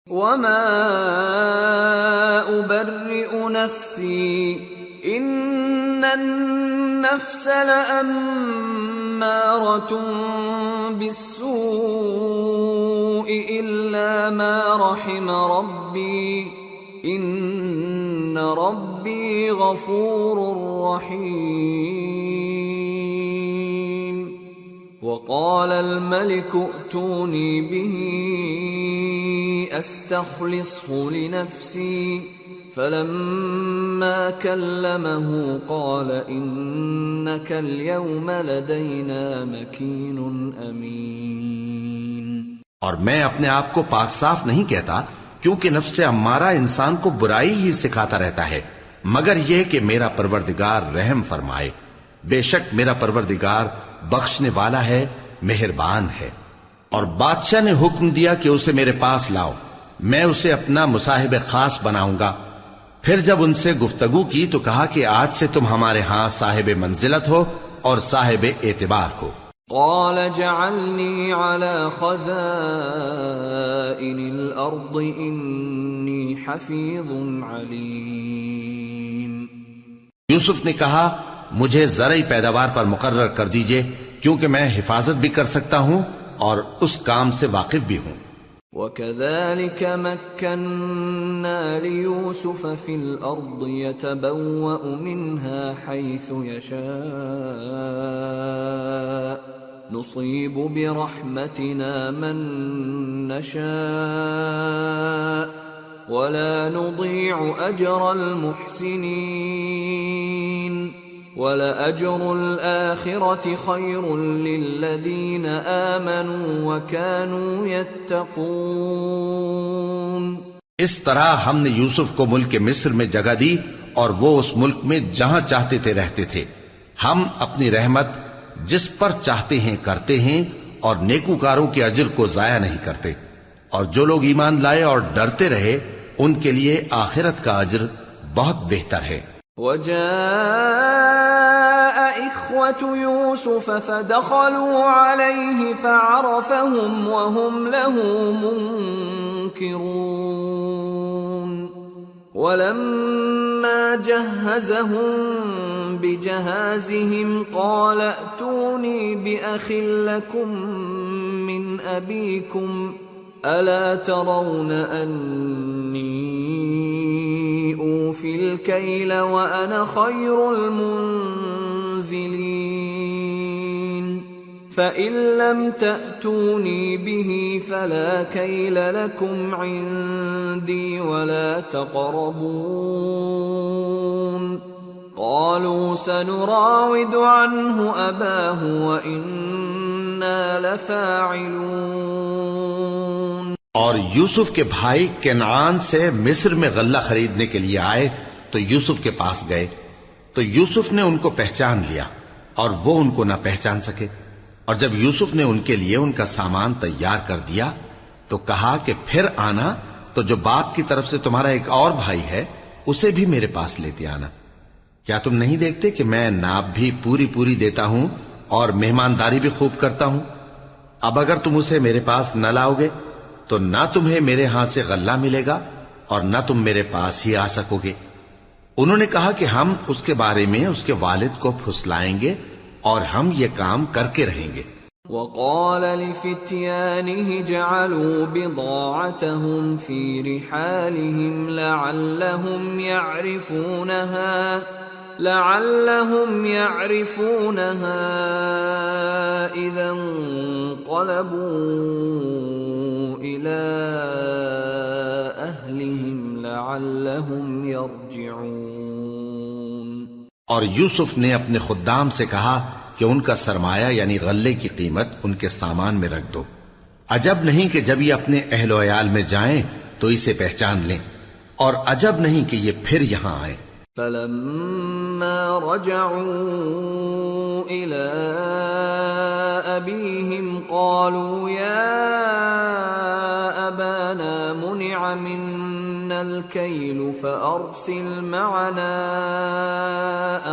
وما أبرئ نفسي إن النفس لأمارة بالسوء إلا ما رحم ربي إن ربي غفور رحيم وقال الملك ائتوني به استخلصه لنفسي فلما كلمه قال إنك اليوم لدينا مكين أمين۔ اور میں اپنے آپ کو پاک صاف نہیں کہتا، کیونکہ نفس امارہ انسان کو برائی ہی سکھاتا رہتا ہے، مگر یہ کہ میرا پروردگار رحم فرمائے۔ بے شک میرا پروردگار بخشنے والا ہے، مہربان ہے۔ اور بادشاہ نے حکم دیا کہ اسے میرے پاس لاؤ، میں اسے اپنا مصاحب خاص بناؤں گا۔ پھر جب ان سے گفتگو کی تو کہا کہ آج سے تم ہمارے ہاں صاحب منزلت ہو اور صاحب اعتبار ہو۔ قال جعلني على خزائن الأرض إني حفيظ عليم۔ یوسف نے کہا مجھے زرعی پیداوار پر مقرر کر دیجئے، کیونکہ میں حفاظت بھی کر سکتا ہوں اور اس کام سے واقف بھی ہوں۔ وَكَذَلِكَ مَكَّنَّا لِيُوسُفَ فِي الْأَرْضِ يَتَبَوَّأُ مِنْهَا حَيْثُ يَشَاءُ نُصِيبُ بِرَحْمَتِنَا مَن نَّشَاءُ وَلَا نُضِيعُ أَجْرَ الْمُحْسِنِينَ وَلَأَجْرُ الْآخِرَةِ خَيْرٌ لِّلَّذِينَ آمَنُوا وَكَانُوا يَتَّقُونَ۔ اس طرح ہم نے یوسف کو ملک مصر میں جگہ دی اور وہ اس ملک میں جہاں چاہتے تھے رہتے تھے۔ ہم اپنی رحمت جس پر چاہتے ہیں کرتے ہیں اور نیکوکاروں کے اجر کو ضائع نہیں کرتے، اور جو لوگ ایمان لائے اور ڈرتے رہے ان کے لیے آخرت کا اجر بہت بہتر ہے۔ وجاء إخوة يوسف فدخلوا عليه فعرفهم وهم له منكرون ولما جهزهم بجهازهم قال ائتوني بأخ لكم من أبيكم ألا ترون أني أوفي الكيل وأنا خير المنزلين فإن لم تأتوني به فلا كيل لكم عندي ولا تقربون قالوا سنراود عنه أباه وإنا لفاعلون۔ اور یوسف کے بھائی کنعان سے مصر میں غلہ خریدنے کے لیے آئے تو یوسف کے پاس گئے تو یوسف نے ان کو پہچان لیا اور وہ ان کو نہ پہچان سکے، اور جب یوسف نے ان کے لیے ان کا سامان تیار کر دیا تو کہا کہ پھر آنا تو جو باپ کی طرف سے تمہارا ایک اور بھائی ہے اسے بھی میرے پاس لیتے آنا۔ کیا تم نہیں دیکھتے کہ میں ناب بھی پوری پوری دیتا ہوں اور مہمانداری بھی خوب کرتا ہوں؟ اب اگر تم اسے میرے پاس نہ لاؤ گے تو نہ تمہیں میرے ہاں سے غلہ ملے گا اور نہ تم میرے پاس ہی آ سکو گے۔ انہوں نے کہا کہ ہم اس کے بارے میں اس کے والد کو پھسلائیں گے اور ہم یہ کام کر کے رہیں گے۔ وقال لفتيانه جعلوا بضاعتهم في رحالهم لعلهم يعرفونها إذا انقلبوا إلى أهلهم لعلهم يرجعون۔ اور یوسف نے اپنے خدام سے کہا کہ ان کا سرمایہ یعنی غلے کی قیمت ان کے سامان میں رکھ دو، عجب نہیں کہ جب یہ اپنے اہل و عیال میں جائیں تو اسے پہچان لیں، اور عجب نہیں کہ یہ پھر یہاں آئیں۔ فلما رجعوا إلى أبيهم قالوا يا أبانا منع منا الكيل فأرسل معنا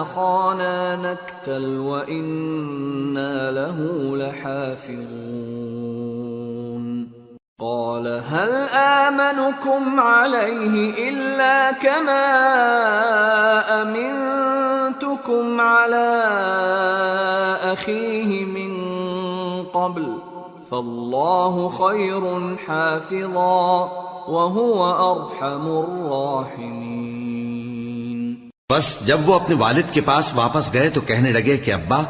أخانا نكتل وإنا له لحافظون۔ قال هل آمنكم عليه إلا كما أمنتكم على أخيه من قبل فالله خير حافظا وهو أرحم الراحمين۔ بس جب وہ اپنے والد کے پاس واپس گئے تو کہنے لگے کہ ابا،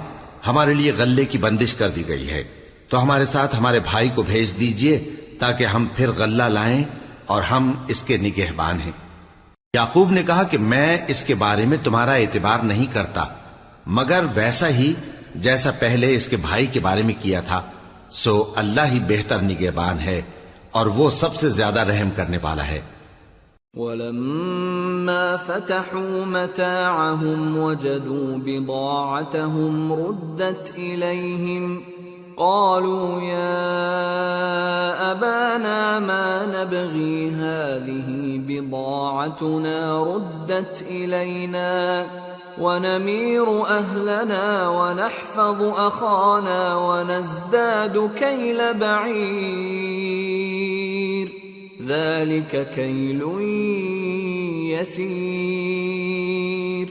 ہمارے لیے غلے کی بندش کر دی گئی ہے، تو ہمارے ساتھ ہمارے بھائی کو بھیج دیجئے تاکہ ہم پھر غلہ لائیں اور ہم اس کے نگہبان ہیں۔ یعقوب نے کہا کہ میں اس کے بارے میں تمہارا اعتبار نہیں کرتا مگر ویسا ہی جیسا پہلے اس کے بھائی کے بارے میں کیا تھا، سو اللہ ہی بہتر نگہبان ہے اور وہ سب سے زیادہ رحم کرنے والا ہے۔ وَلَمَّا فَتَحُوا مَتَاعَهُمْ وَجَدُوا بِضَاعَتَهُمْ رُدَّتْ إِلَيْهِمْ قالوا يا أبانا ما نبغي هذه بضاعتنا ردت إلينا ونمير أهلنا ونحفظ أخانا ونزداد كيل بعير ذلك كيل يسير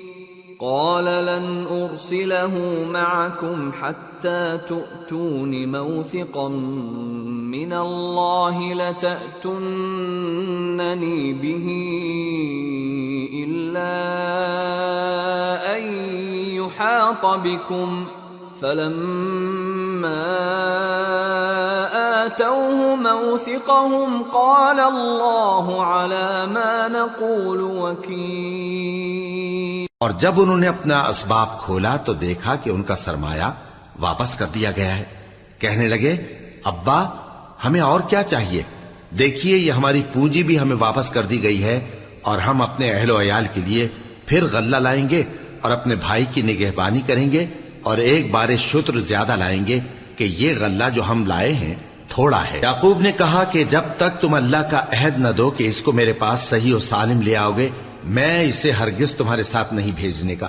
قال لن أرسله معكم حتى تؤتون موثقا من الله لتأتونني به إلا أن يحاط بكم فلما آتوه موثقهم قال الله على ما نقول وكيل۔ اور جب انہوں نے اپنا اسباب کھولا تو دیکھا کہ ان کا سرمایہ واپس کر دیا گیا ہے۔ کہنے لگے ابا ہمیں اور کیا چاہیے، دیکھیے یہ ہماری پونجی بھی ہمیں واپس کر دی گئی ہے اور ہم اپنے اہل و عیال کے لیے پھر غلہ لائیں گے اور اپنے بھائی کی نگہبانی کریں گے اور ایک بار شتر زیادہ لائیں گے کہ یہ غلہ جو ہم لائے ہیں تھوڑا ہے۔ یعقوب نے کہا کہ جب تک تم اللہ کا عہد نہ دو کہ اس کو میرے پاس صحیح و سالم لے آؤ گے میں اسے ہرگز تمہارے ساتھ نہیں بھیجنے کا،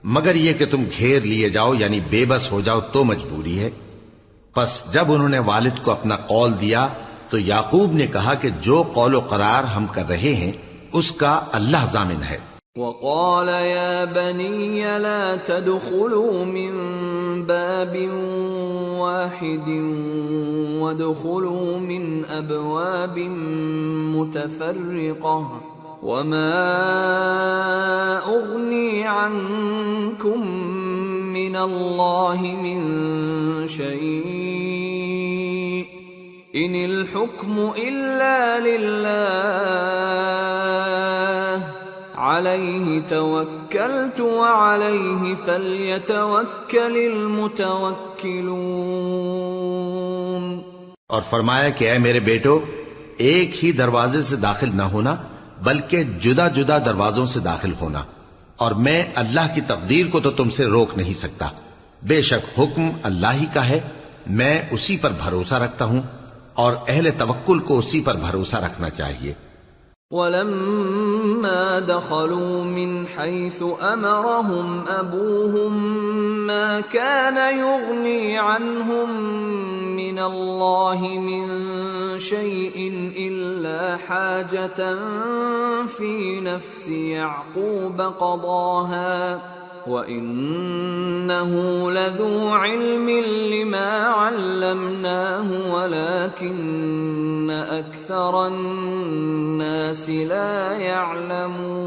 مگر یہ کہ تم گھیر لیے جاؤ یعنی بے بس ہو جاؤ تو مجبوری ہے۔ پس جب انہوں نے والد کو اپنا قول دیا تو یعقوب نے کہا کہ جو قول و قرار ہم کر رہے ہیں اس کا اللہ ضامن ہے۔ وقال يا بني لا تدخلوا من باب واحد وادخلوا من أبواب متفرقة وما أغني عنكم من الله من شيء إن الحكم إلا لله عليه توكلت وعليه فليتوكل المتوكلون۔ اور فرمایا کہ اے میرے بیٹو ایک ہی دروازے سے داخل نہ ہونا بلکہ جدا جدا دروازوں سے داخل ہونا، اور میں اللہ کی تقدیر کو تو تم سے روک نہیں سکتا، بے شک حکم اللہ ہی کا ہے، میں اسی پر بھروسہ رکھتا ہوں اور اہل توکل کو اسی پر بھروسہ رکھنا چاہیے۔ وَلَمَّا دَخَلُوا مِنْ حَيْثُ أَمَرَهُمْ أَبُوهُمْ مَا كَانَ يُغْنِي عَنْهُمْ مِنَ اللَّهِ مِنْ شَيْءٍ إِلَّا حَاجَةً فِي نَفْسِ يَعْقُوبَ قَضَاهَا وَإِنَّهُ لَذُو عِلْمٍ لِمَا عَلَّمْنَاهُ وَلَكِنَّ أَكْثَرَ النَّاسِ لَا يَعْلَمُونَ۔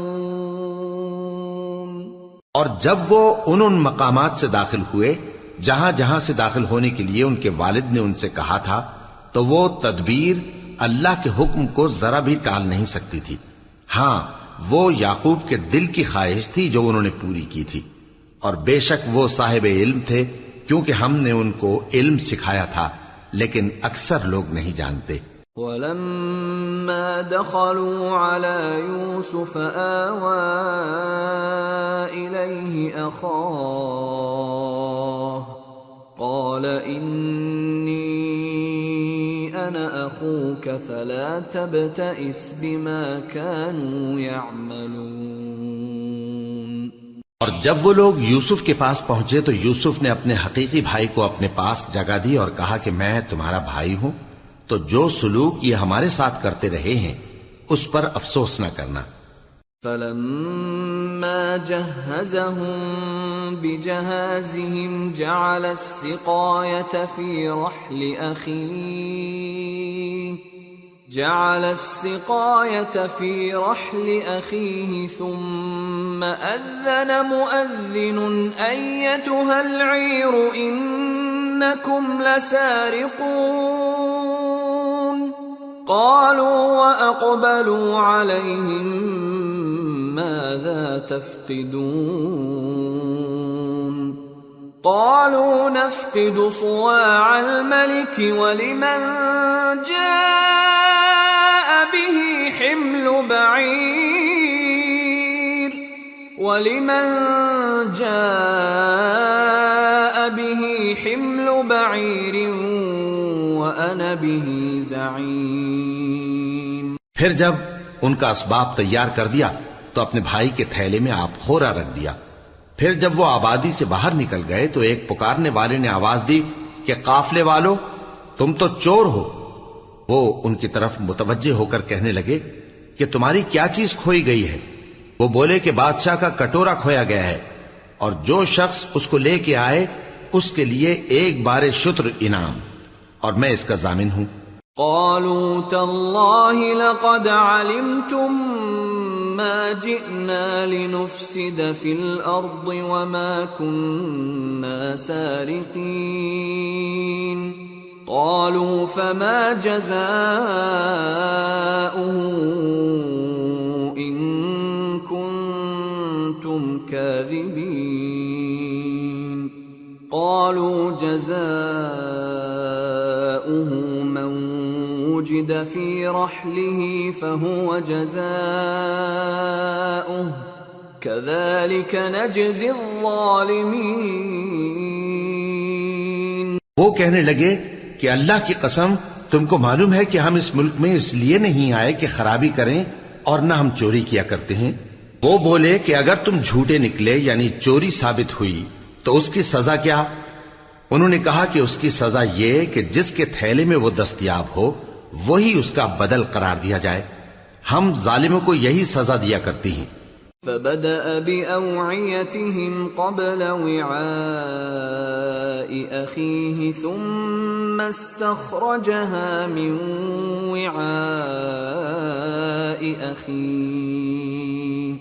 اور جب وہ ان مقامات سے داخل ہوئے جہاں جہاں سے داخل ہونے کے لیے ان کے والد نے ان سے کہا تھا تو وہ تدبیر اللہ کے حکم کو ذرا بھی ٹال نہیں سکتی تھی، ہاں وہ یعقوب کے دل کی خواہش تھی جو انہوں نے پوری کی تھی، اور بے شک وہ صاحب علم تھے کیونکہ ہم نے ان کو علم سکھایا تھا، لیکن اکثر لوگ نہیں جانتے۔ وَلَمَّا دَخَلُوا عَلَى يُوسُفَ آوَى إِلَيْهِ أَخَاهُ قَالَ إِنِّي أَنَا أَخُوكَ فَلَا تَبْتَئِسْ بِمَا كَانُوا يَعْمَلُونَ۔ اور جب وہ لوگ یوسف کے پاس پہنچے تو یوسف نے اپنے حقیقی بھائی کو اپنے پاس جگہ دی اور کہا کہ میں تمہارا بھائی ہوں، تو جو سلوک یہ ہمارے ساتھ کرتے رہے ہیں اس پر افسوس نہ کرنا۔ فلما جهزهم بجهازهم جعل السقاية في رحل أخيه ثم أذن مؤذن أيتها العير إنكم لسارقون قالوا وأقبلوا عليهم ماذا تفقدون قالوا نفقد صواع الملك ولمن جاء به حمل بعير وأنا به زعيم۔ پھر جب ان کا اسباب تیار کر دیا تو اپنے بھائی کے تھیلے میں آپ خورا رکھ دیا۔ پھر جب وہ آبادی سے باہر نکل گئے تو ایک پکارنے والے نے آواز دی کہ قافلے والو تم تو چور ہو۔ وہ ان کی طرف متوجہ ہو کر کہنے لگے کہ تمہاری کیا چیز کھوئی گئی ہے؟ وہ بولے کہ بادشاہ کا کٹورا کھویا گیا ہے، اور جو شخص اس کو لے کے آئے اس کے لیے ایک بار شتر انعام، اور میں اس کا ضامن ہوں۔ قالوا تالله لقد علمتم ما جئنا لنفسد في الأرض وما كنا سارقين قالوا فما جزاؤه إن كنتم كاذبين قالوا جزاؤه من وجد في رحله فهو جزاؤه كذلك نجزي الظالمين۔ وہ کہنے لگے کہ اللہ کی قسم تم کو معلوم ہے کہ ہم اس ملک میں اس لیے نہیں آئے کہ خرابی کریں اور نہ ہم چوری کیا کرتے ہیں۔ وہ بولے کہ اگر تم جھوٹے نکلے یعنی چوری ثابت ہوئی تو اس کی سزا کیا؟ انہوں نے کہا کہ اس کی سزا یہ کہ جس کے تھیلے میں وہ دستیاب ہو وہی اس کا بدل قرار دیا جائے، ہم ظالموں کو یہی سزا دیا کرتی ہیں۔ فبدأ بأوعيتهم قبل وعاء أخيه ثم استخرجها من وعاء أخيه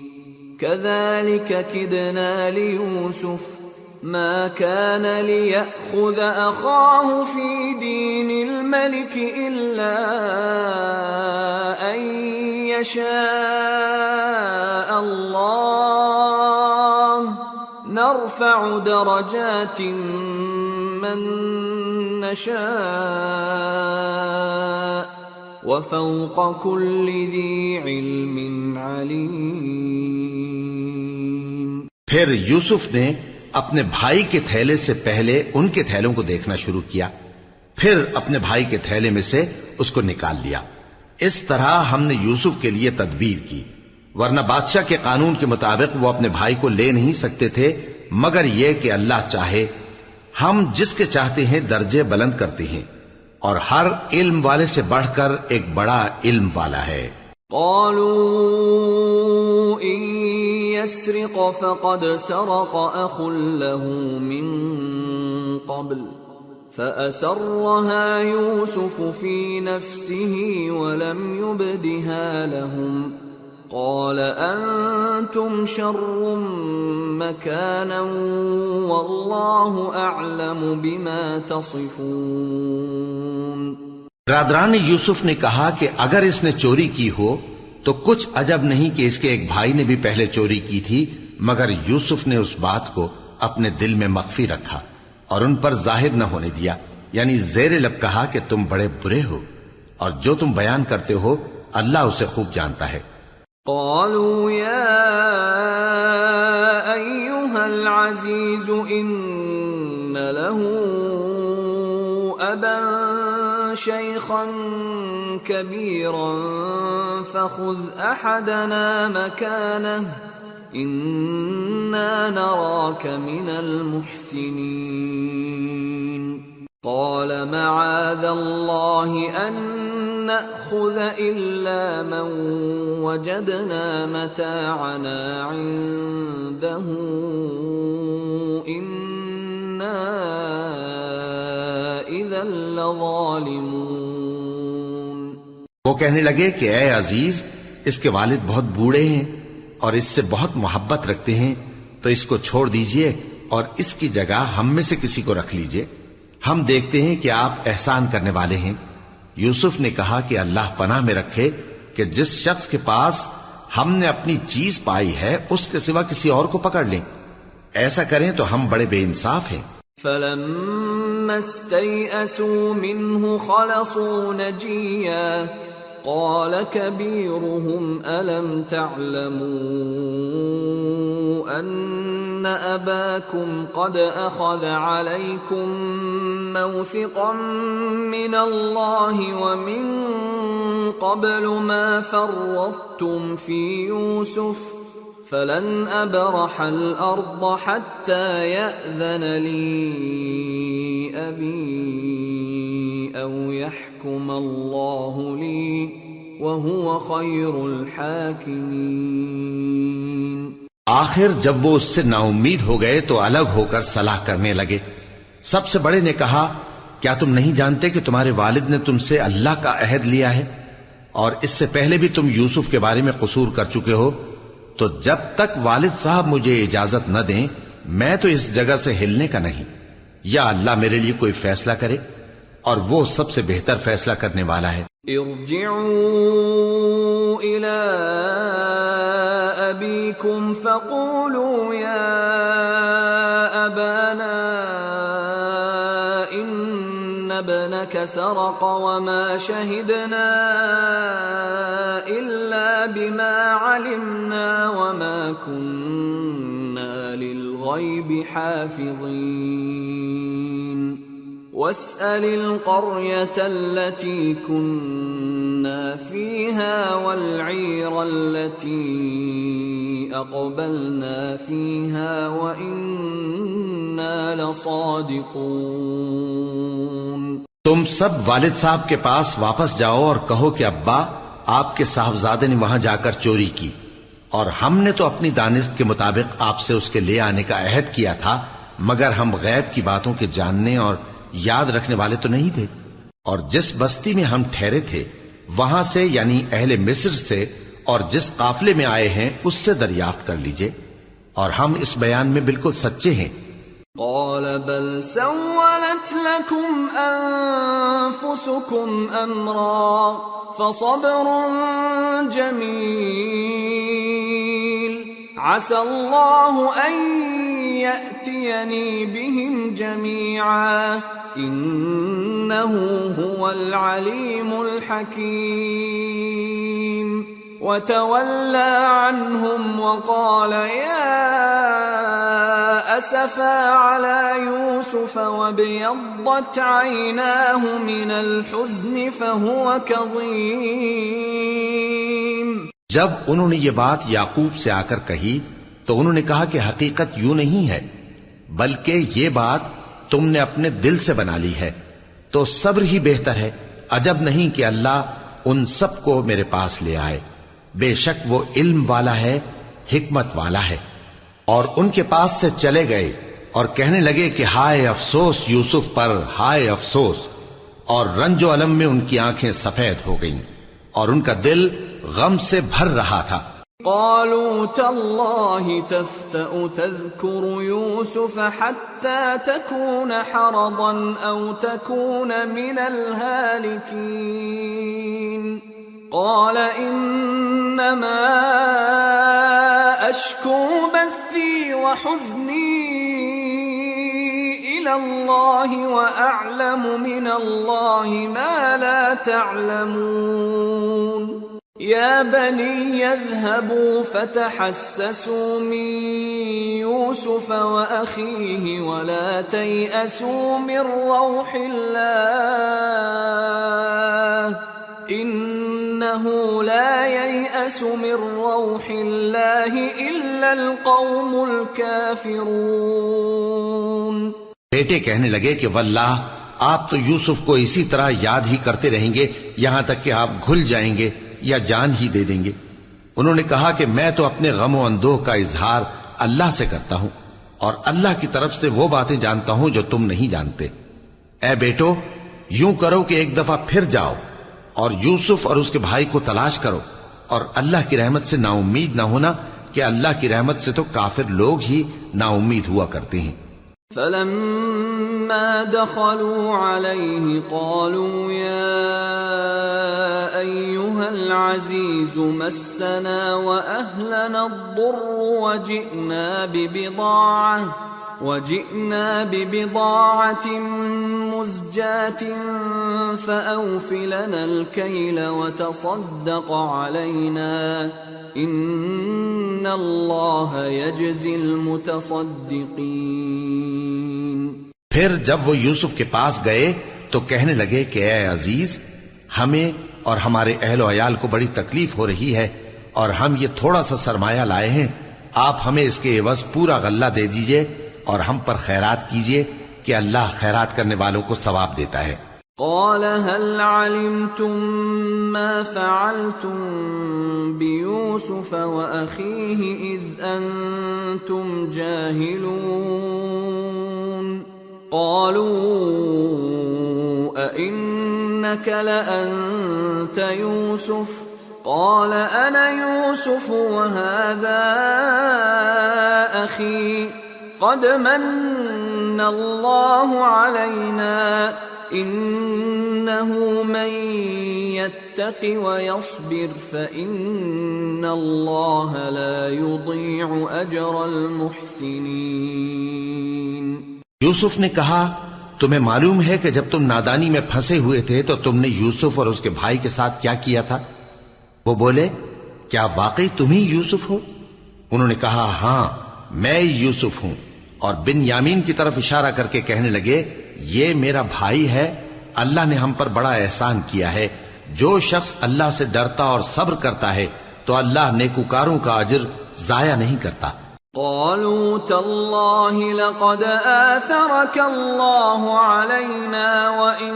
كذلك كدنا ليوسف ما كان ليأخذ أخاه في دين الملك إلا أن يشاء الله نرفع درجات من نشاء وفوق كل ذي علم عليم۔ پھر یوسف نے اپنے بھائی کے تھیلے سے پہلے ان کے تھیلوں کو دیکھنا شروع کیا، پھر اپنے بھائی کے تھیلے میں سے اس کو نکال لیا۔ اس طرح ہم نے یوسف کے لیے تدبیر کی، ورنہ بادشاہ کے قانون کے مطابق وہ اپنے بھائی کو لے نہیں سکتے تھے مگر یہ کہ اللہ چاہے۔ ہم جس کے چاہتے ہیں درجے بلند کرتے ہیں، اور ہر علم والے سے بڑھ کر ایک بڑا علم والا ہے۔ قالوا إن يسرق فقد سرق أخ له من قبل فأسرها يوسف في نفسه ولم يبدها لهم قال أنتم شر مكانا والله أعلم بما تصفون۔ برادران یوسف نے کہا کہ اگر اس نے چوری کی ہو تو کچھ عجب نہیں کہ اس کے ایک بھائی نے بھی پہلے چوری کی تھی، مگر یوسف نے اس بات کو اپنے دل میں مخفی رکھا اور ان پر ظاہر نہ ہونے دیا، یعنی زیر لب کہا کہ تم بڑے برے ہو اور جو تم بیان کرتے ہو اللہ اسے خوب جانتا ہے۔ قالوا يا أيها العزيز إن له أبا شيخا كبيرا فخذ أحدنا مكانه إنا نراك من المحسنين۔ قال معاذ الله أن نأخذ إلا من وجدنا متاعنا عنده إنا إذا لظالمون. وہ کہنے لگے کہ اے عزیز، اس کے والد بہت بوڑھے ہیں اور اس سے بہت محبت رکھتے ہیں، تو اس کو چھوڑ دیجئے اور اس کی جگہ ہم میں سے کسی کو رکھ لیجئے، ہم دیکھتے ہیں کہ آپ احسان کرنے والے ہیں. یوسف نے کہا کہ اللہ پناہ میں رکھے کہ جس شخص کے پاس ہم نے اپنی چیز پائی ہے اس کے سوا کسی اور کو پکڑ لیں. ایسا کریں تو ہم بڑے بے انصاف ہیں. فَلَمَّا اسْتَيْأَسُوا مِنْهُ خَلَصُوا نَجِيًّا قَالَ كَبِيرُهُمْ أَلَمْ تَعْلَمُوا أَنَّ أَبَاكُمْ قَدْ أَخَذَ عَلَيْكُمْ مَوْثِقًا مِّنَ اللَّهِ وَمِن قَبْلُ مَا فَرَّطتُمْ فِي يُوسُفَ فَلَنْ أَبْرَحَ الْأَرْضَ حَتَّى يَأْذَنَ لِي أَبِي أَوْ يَحْكُمَ اللَّهُ لِي وَهُوَ خَيْرُ الْحَاكِمِينَ. آخر جب وہ اس سے نا امید ہو گئے تو الگ ہو کر صلاح کرنے لگے. سب سے بڑے نے کہا، کیا تم نہیں جانتے کہ تمہارے والد نے تم سے اللہ کا عہد لیا ہے اور اس سے پہلے بھی تم یوسف کے بارے میں قصور کر چکے ہو؟ تو جب تک والد صاحب مجھے اجازت نہ دیں میں تو اس جگہ سے ہلنے کا نہیں، یا اللہ میرے لیے کوئی فیصلہ کرے اور وہ سب سے بہتر فیصلہ کرنے والا ہے. ارجعوا الى ابيكم فقولوا يا ابانا ان ابنك سرق وما شهدنا الا بما علمنا وما كنا للغيب حافظين واسأل القرية التي كنا فيها والعير التي أقبلنا فيها وإنا لصادقون. تم سب والد صاحب کے پاس واپس جاؤ اور کہو کہ ابا، آپ کے صاحبزادے نے وہاں جا کر چوری کی اور ہم نے تو اپنی دانست کے مطابق آپ سے اس کے لے آنے کا عہد کیا تھا، مگر ہم غیب کی باتوں کے جاننے اور یاد رکھنے والے تو نہیں تھے. اور جس بستی میں ہم ٹھہرے تھے وہاں سے یعنی اہل مصر سے اور جس قافلے میں آئے ہیں اس سے دریافت کر لیجئے، اور ہم اس بیان میں بالکل سچے ہیں. قال بل سولت لكم أنفسكم أمرا فصبر جميل عسى الله أن يأتيني بهم جميعا إنه هو العليم الحكيم. وتولى عنهم وقال يا أسفا على يوسف وابيضت عيناه من الحزن فهو كظيم. جب انہوں نے یہ بات یعقوب سے آ کر کہی تو انہوں نے کہا کہ حقیقت یوں نہیں ہے، بلکہ یہ بات تم نے اپنے دل سے بنا لی ہے، تو صبر ہی بہتر ہے. عجب نہیں کہ اللہ ان سب کو میرے پاس لے آئے، بے شک وہ علم والا ہے، حکمت والا ہے. اور ان کے پاس سے چلے گئے اور کہنے لگے کہ ہائے افسوس یوسف پر، ہائے افسوس. اور رنج و الم میں ان کی آنکھیں سفید ہو گئیں اور ان کا دل غم سے بھر رہا تھا. قالوا تالله تفتأ تذكر يوسف حتى تكون حرضا أو تكون من الهالكين. قال إنما أشكو بثي وحزني إلى الله وأعلم من الله ما لا تعلمون. يا بني اذهبوا فتحسسوا من يوسف وأخيه ولا تيأسوا من روح الله إنه لا ييأس من روح الله إلا القوم الكافرون. بیٹے کہنے لگے کہ واللہ آپ تو یوسف کو اسی طرح یاد ہی کرتے رہیں گے یہاں تک کہ آپ گھل جائیں گے یا جان ہی دے دیں گے۔ انہوں نے کہا کہ میں تو اپنے غم و اندوہ کا اظہار اللہ سے کرتا ہوں اور اللہ کی طرف سے وہ باتیں جانتا ہوں جو تم نہیں جانتے۔ اے بیٹو، یوں کرو کہ ایک دفعہ پھر جاؤ اور یوسف اور اس کے بھائی کو تلاش کرو، اور اللہ کی رحمت سے نا امید نہ ہونا کہ اللہ کی رحمت سے تو کافر لوگ ہی نا امید ہوا کرتے ہیں۔ فلما دخلوا عليه قالوا يا أيها العزيز مسنا وأهلنا الضر وجئنا ببضاعة مزجاة فأوف لنا الكيل وتصدق علينا إن الله يجزي المتصدقين۔ پھر جب وہ یوسف کے پاس گئے تو کہنے لگے کہ اے عزیز، ہمیں اور ہمارے اہل و عیال کو بڑی تکلیف ہو رہی ہے اور ہم یہ تھوڑا سا سرمایہ لائے ہیں، آپ ہمیں اس کے عوض پورا غلہ دے دیجئے اور ہم پر خیرات کیجئے کہ اللہ خیرات کرنے والوں کو ثواب دیتا ہے۔ قال هل علمتم ما فعلتم بيوسف وأخيه إذ أنتم جاهلون؟ قالوا أئنك لأنت يوسف؟ قال أنا يوسف وهذا أخي قد من الله علينا إنه من يتق ويصبر فإن الله لا يضيع أجر المحسنين۔ یوسف نے کہا تمہیں معلوم ہے کہ جب تم نادانی میں پھنسے ہوئے تھے تو تم نے یوسف اور اس کے بھائی کے ساتھ کیا کیا تھا؟ وہ بولے کیا واقعی تم ہی یوسف ہو؟ انہوں نے کہا ہاں میں یوسف ہوں، اور بن یامین کی طرف اشارہ کر کے کہنے لگے یہ میرا بھائی ہے، اللہ نے ہم پر بڑا احسان کیا ہے، جو شخص اللہ سے ڈرتا اور صبر کرتا ہے تو اللہ نیکوکاروں کا اجر ضائع نہیں کرتا۔ قالوا تالله لقد آثرك الله علينا وإن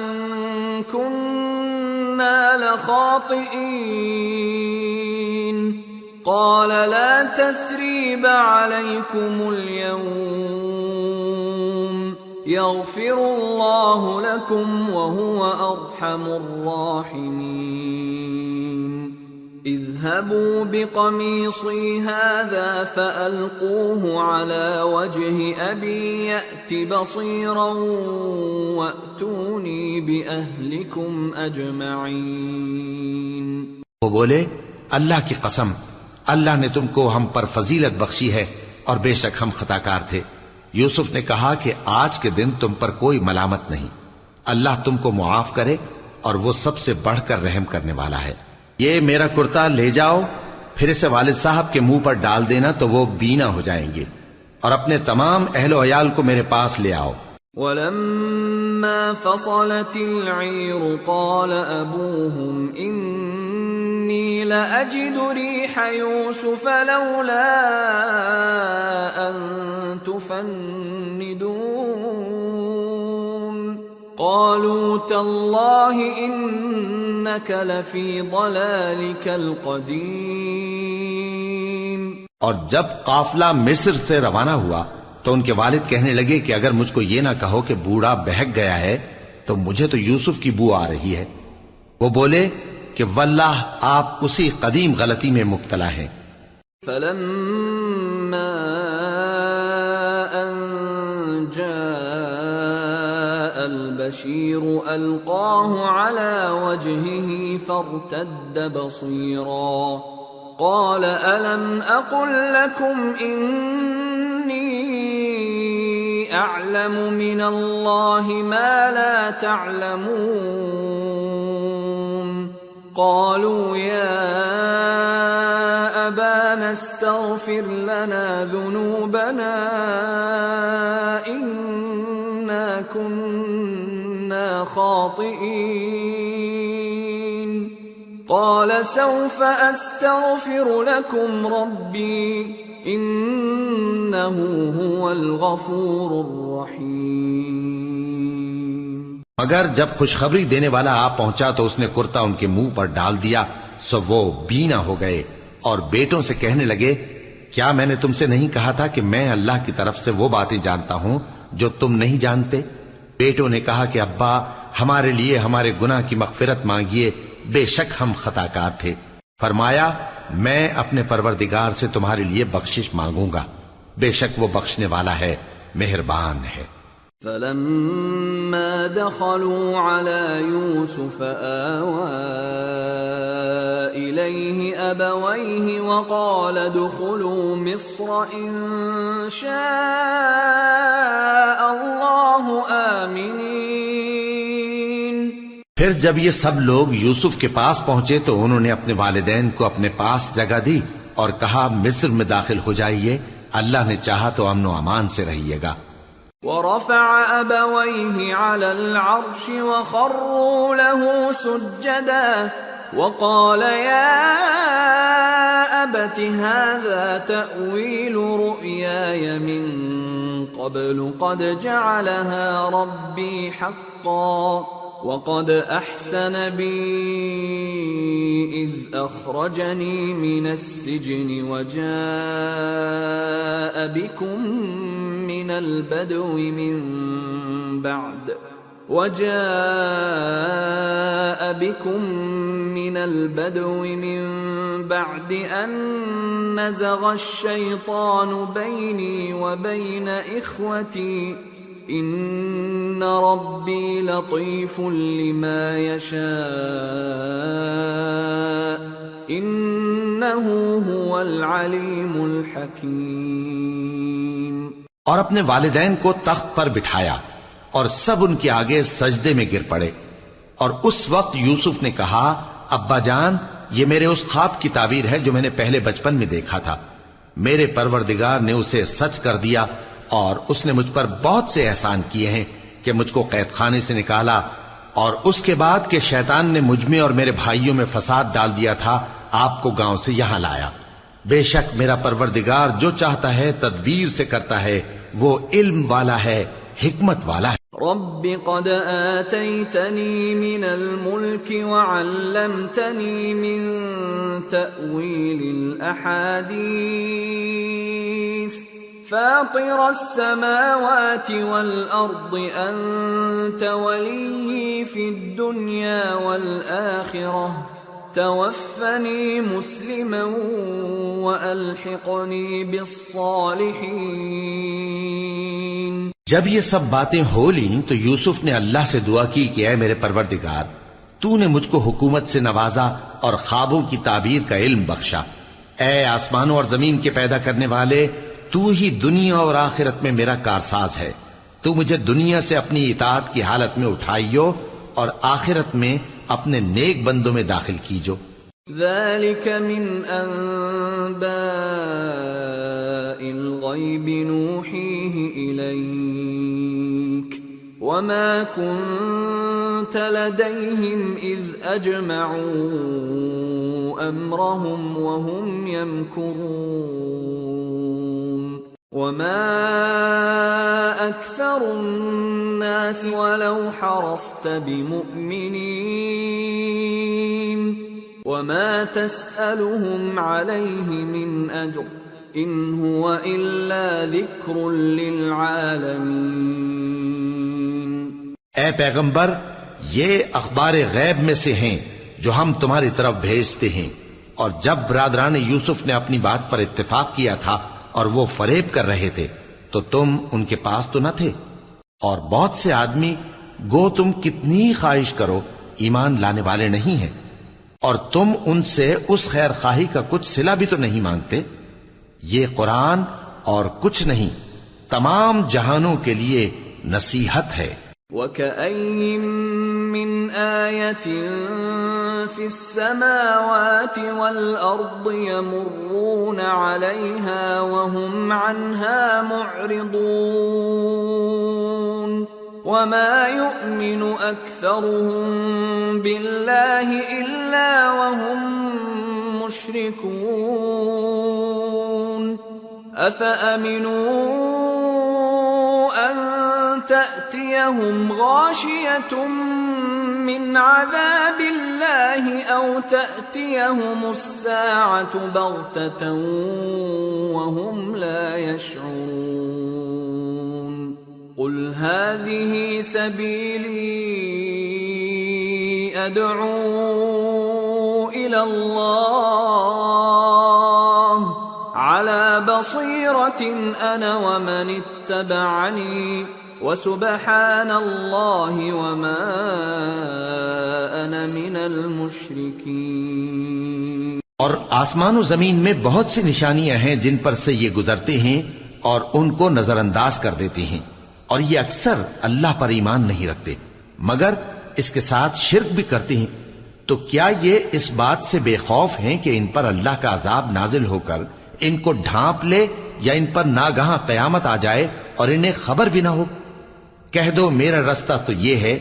كنا لخاطئين قال لا تثريب عليكم اليوم يغفر الله لكم وهو أرحم الراحمين اذهبوا بقميصي هذا فألقوه على وجه أبي يأت بصيرا وأتوني بأهلكم أجمعين۔ وہ بولے اللہ کی قسم، اللہ نے تم کو ہم پر فضیلت بخشی ہے اور بے شک ہم خطا کار تھے۔ یوسف نے کہا کہ آج کے دن تم پر کوئی ملامت نہیں، اللہ تم کو معاف کرے اور وہ سب سے بڑھ کر رحم کرنے والا ہے۔ یہ میرا کرتا لے جاؤ، پھر اسے والد صاحب کے منہ پر ڈال دینا تو وہ بینا ہو جائیں گے، اور اپنے تمام اہل و عیال کو میرے پاس لے آؤ۔ وَلَمَّا فَصَلَتِ الْعِيرُ قَالَ أَبُوهُمْ إِنِّي لَأَجِدُ رِيحَ يُوسُفَ لَوْلَا أَن تُفَنِّدُونَ قَالُوا تَاللَّهِ إِنَّكَ لَفِي ضَلَالِكَ الْقَدِيمِ۔ اور جب قافلہ مصر سے روانہ ہوا تو ان کے والد کہنے لگے کہ اگر مجھ کو یہ نہ کہو کہ بوڑھا بہک گیا ہے تو مجھے تو یوسف کی بو آ رہی ہے۔ وہ بولے کہ واللہ آپ اسی قدیم غلطی میں مبتلا ہیں۔ فَلَمَّا أَن جَاءَ الْبَشِيرُ أَلْقَاهُ عَلَى وَجْهِهِ فَارْتَدَّ بَصِيرًا قَالَ أَلَمْ أَقُلْ لَكُمْ إِنِّي أَعْلَمُ مِنَ اللَّهِ مَا لَا تَعْلَمُونَ قَالُوا يَا أَبَانَا اسْتَغْفِرْ لَنَا ذُنُوبَنَا إِنَّا كُنَّا خَاطِئِينَ قَالَ سَوْفَ أَسْتَغْفِرُ لَكُمْ رَبِّي إِنَّهُ هُوَ الْغَفُورُ الرَّحِيمُ۔ مگر جب خوشخبری دینے والا آ پہنچا تو اس نے کرتا ان کے منہ پر ڈال دیا، سو وہ بینا ہو گئے اور بیٹوں سے کہنے لگے، کیا میں نے تم سے نہیں کہا تھا کہ میں اللہ کی طرف سے وہ باتیں جانتا ہوں جو تم نہیں جانتے؟ بیٹوں نے کہا کہ ابا، ہمارے لیے ہمارے گناہ کی مغفرت مانگیے، بے شک ہم خطاکار تھے۔ فرمایا، میں اپنے پروردگار سے تمہارے لیے بخشش مانگوں گا، بے شک وہ بخشنے والا ہے، مہربان ہے۔ فلما دخلوا على يوسف آوى إليه أبويه وقال ادخلوا مصر إن شاء الله آمنين۔ پھر جب یہ سب لوگ یوسف کے پاس پہنچے تو انہوں نے اپنے والدین کو اپنے پاس جگہ دی اور کہا، مصر میں داخل ہو جائیے، اللہ نے چاہا تو امن و امان سے رہیے گا۔ ورفع أبويه على العرش وخروا له سجدا وقال يا أبت هذا تأويل رؤياي من قبل قد جعلها ربي حقا وقد أحسن بي إذ أخرجني من السجن وجاء بكم من البدو من بعد أن نزغ الشيطان بيني وبين إخوتي إن ربي لطيف لما يشاء إنه هو العليم الحكيم۔ اور اپنے والدین کو تخت پر بٹھایا اور سب ان کے آگے سجدے میں گر پڑے، اور اس وقت یوسف نے کہا، ابا جان، یہ میرے اس خواب کی تعبیر ہے جو میں نے پہلے بچپن میں دیکھا تھا۔ میرے پروردگار نے اسے سچ کر دیا اور اس نے مجھ پر بہت سے احسان کیے ہیں کہ مجھ کو قید خانے سے نکالا، اور اس کے بعد کہ شیطان نے مجھ میں اور میرے بھائیوں میں فساد ڈال دیا تھا، آپ کو گاؤں سے یہاں لایا۔ بے شک میرا پروردگار جو چاہتا ہے تدبیر سے کرتا ہے، وہ علم والا ہے، حکمت والا ہے۔ رب قد آتيتني من الملك وعلمتني من تأويل الأحاديث فاطر السماوات والأرض أنت ولي في الدنيا والآخرة توفني مسلما وألحقني بالصالحين۔ جب یہ سب باتیں ہو لیں تو یوسف نے اللہ سے دعا کی کہ اے میرے پروردگار، تو نے مجھ کو حکومت سے نوازا اور خوابوں کی تعبیر کا علم بخشا۔ اے آسمانوں اور زمین کے پیدا کرنے والے، تو ہی دنیا اور آخرت میں میرا کارساز ہے۔ تو مجھے دنیا سے اپنی اطاعت کی حالت میں اٹھائیو اور آخرت میں اپنے نیک بندوں میں داخل کیجو۔ ذلك من أنباء الغيب نوحيه إليك وما كنت لديهم إذ أجمعوا أمرهم وهم يمكرون وما أكثر الناس ولو حرصت بمؤمنين وما تسألهم عليه من أجر إن هو إلا ذكر للعالمين۔ اے پیغمبر، یہ اخبار غیب میں سے ہیں جو ہم تمہاری طرف بھیجتے ہیں، اور جب برادران یوسف نے اپنی بات پر اتفاق کیا تھا اور وہ فریب کر رہے تھے تو تم ان کے پاس تو نہ تھے، اور بہت سے آدمی گو تم کتنی خواہش کرو ایمان لانے والے نہیں ہیں، اور تم ان سے اس خیر خواہی کا کچھ صلہ بھی تو نہیں مانگتے۔ یہ قرآن اور کچھ نہیں تمام جہانوں کے لیے نصیحت ہے۔ وَكَأَيِّن مِّنْ آيَةٍ فِي السَّمَاوَاتِ وَالْأَرْضِ يَمُرُّونَ عَلَيْهَا وَهُمْ عَنْهَا مُعْرِضُونَ وَمَا يُؤْمِنُ أَكْثَرُهُم بِاللَّهِ إِلَّا وَهُم مُّشْرِكُونَ أَفَأَمِنُوا أَن تأتيهم غاشية من عذاب الله أو تأتيهم الساعة بغتة وهم لا يشعرون قل هذه سبيلي أدعو إلى الله على بصيرة أنا ومن اتبعني وسبحان الله وما أنا من المشركين۔ اور آسمان و زمین میں بہت سی نشانیاں ہیں جن پر سے یہ گزرتے ہیں اور ان کو نظر انداز کر دیتے ہیں، اور یہ اکثر اللہ پر ایمان نہیں رکھتے مگر اس کے ساتھ شرک بھی کرتے ہیں۔ تو کیا یہ اس بات سے بے خوف ہیں کہ ان پر اللہ کا عذاب نازل ہو کر ان کو ڈھانپ لے یا ان پر ناگہاں قیامت آ جائے اور انہیں خبر بھی نہ ہو؟ کہہ دو میرا رستہ تو یہ ہے،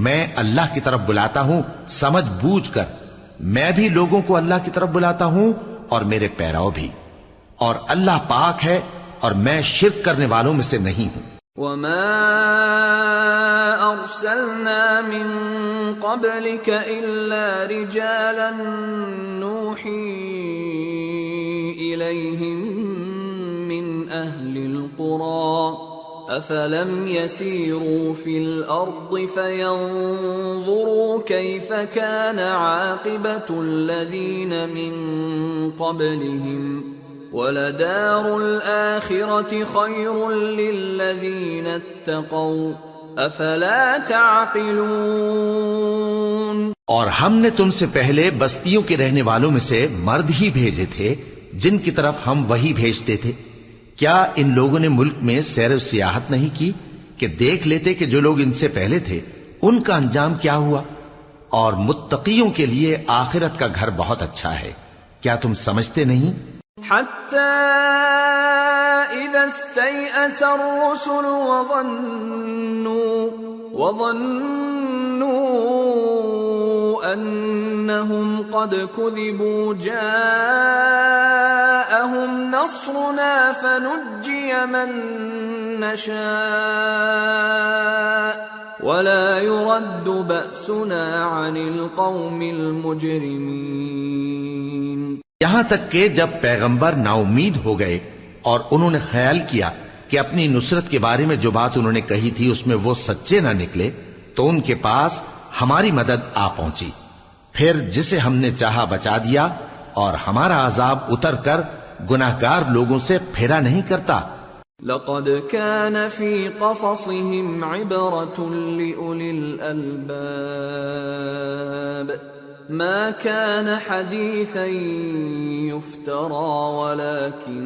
میں اللہ کی طرف بلاتا ہوں سمجھ بوجھ کر، میں بھی لوگوں کو اللہ کی طرف بلاتا ہوں اور میرے پیراؤ بھی، اور اللہ پاک ہے اور میں شرک کرنے والوں میں سے نہیں ہوں۔ وما أرسلنا من قبلك إلا رجالا نوحي إليهم من أهل القرى أفلم يسيروا في الأرض فينظروا كيف كان عاقبة الذين من قبلهم وَلَدَارُ الْآخِرَةِ خَيْرٌ لِّلَّذِينَ اتَّقَوْا أَفَلَا تَعْقِلُونَ۔ اور ہم نے تم سے پہلے بستیوں کے رہنے والوں میں سے مرد ہی بھیجے تھے جن کی طرف ہم وحی بھیجتے تھے۔ کیا ان لوگوں نے ملک میں سیر و سیاحت نہیں کی کہ دیکھ لیتے کہ جو لوگ ان سے پہلے تھے ان کا انجام کیا ہوا؟ اور متقیوں کے لیے آخرت کا گھر بہت اچھا ہے، کیا تم سمجھتے نہیں؟ حتى إذا استيأس الرسل وظنوا أنهم قد كذبوا جاءهم نصرنا فنجي من نشاء ولا يرد بأسنا عن القوم المجرمين۔ یہاں تک کہ جب پیغمبر نا امید ہو گئے اور انہوں نے خیال کیا کہ اپنی نصرت کے بارے میں جو بات انہوں نے کہی تھی اس میں وہ سچے نہ نکلے تو ان کے پاس ہماری مدد آ پہنچی، پھر جسے ہم نے چاہا بچا دیا، اور ہمارا عذاب اتر کر گناہگار لوگوں سے پھیرا نہیں کرتا۔ لقد كان في قصصهم عبرة لأولي الألباب ما كان حديثا يفترى ولكن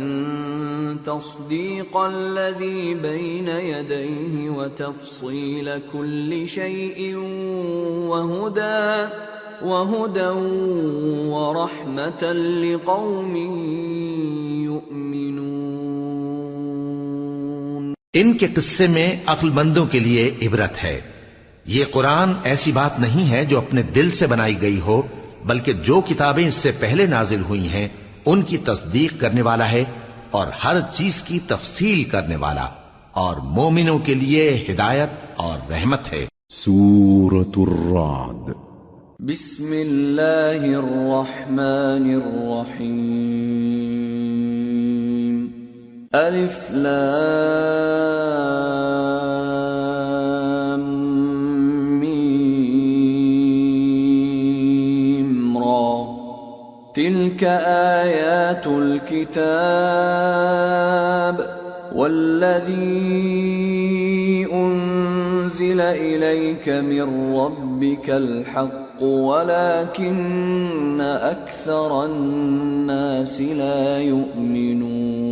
تصديق الذي بين يديه وتفصيل كل شيء وهدى ورحمة لقوم يؤمنون۔ ان کے قصے میں عقل مندوں کے لیے عبرت ہے۔ یہ قرآن ایسی بات نہیں ہے جو اپنے دل سے بنائی گئی ہو، بلکہ جو کتابیں اس سے پہلے نازل ہوئی ہیں ان کی تصدیق کرنے والا ہے اور ہر چیز کی تفصیل کرنے والا، اور مومنوں کے لیے ہدایت اور رحمت ہے۔ سورة الرعد۔ بسم اللہ الرحمن الرحیم۔ الف لام میم را تلك آیات الكتاب والذی انزل الیک من ربک الحق ولكن اکثر الناس لا یؤمنون۔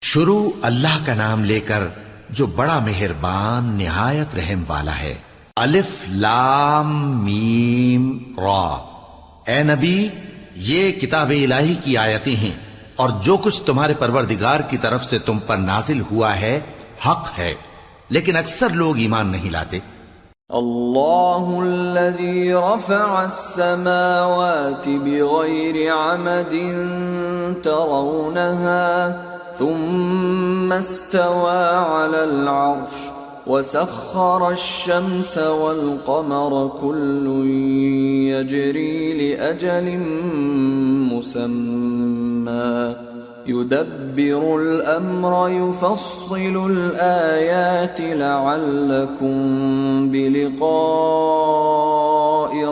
شروع اللہ کا نام لے کر جو بڑا مہربان نہایت رحم والا ہے۔ الف لام میم را۔ اے نبی، یہ کتاب الہی کی آیتیں ہیں اور جو کچھ تمہارے پروردگار کی طرف سے تم پر نازل ہوا ہے حق ہے، لیکن اکثر لوگ ایمان نہیں لاتے۔ اللہ الذی رفع السماوات بغیر عمد ترونها ثم استوى على العرش وسخر الشمس والقمر كل يجري لأجل مسمى يدبر الأمر يفصل الآيات لعلكم بلقاء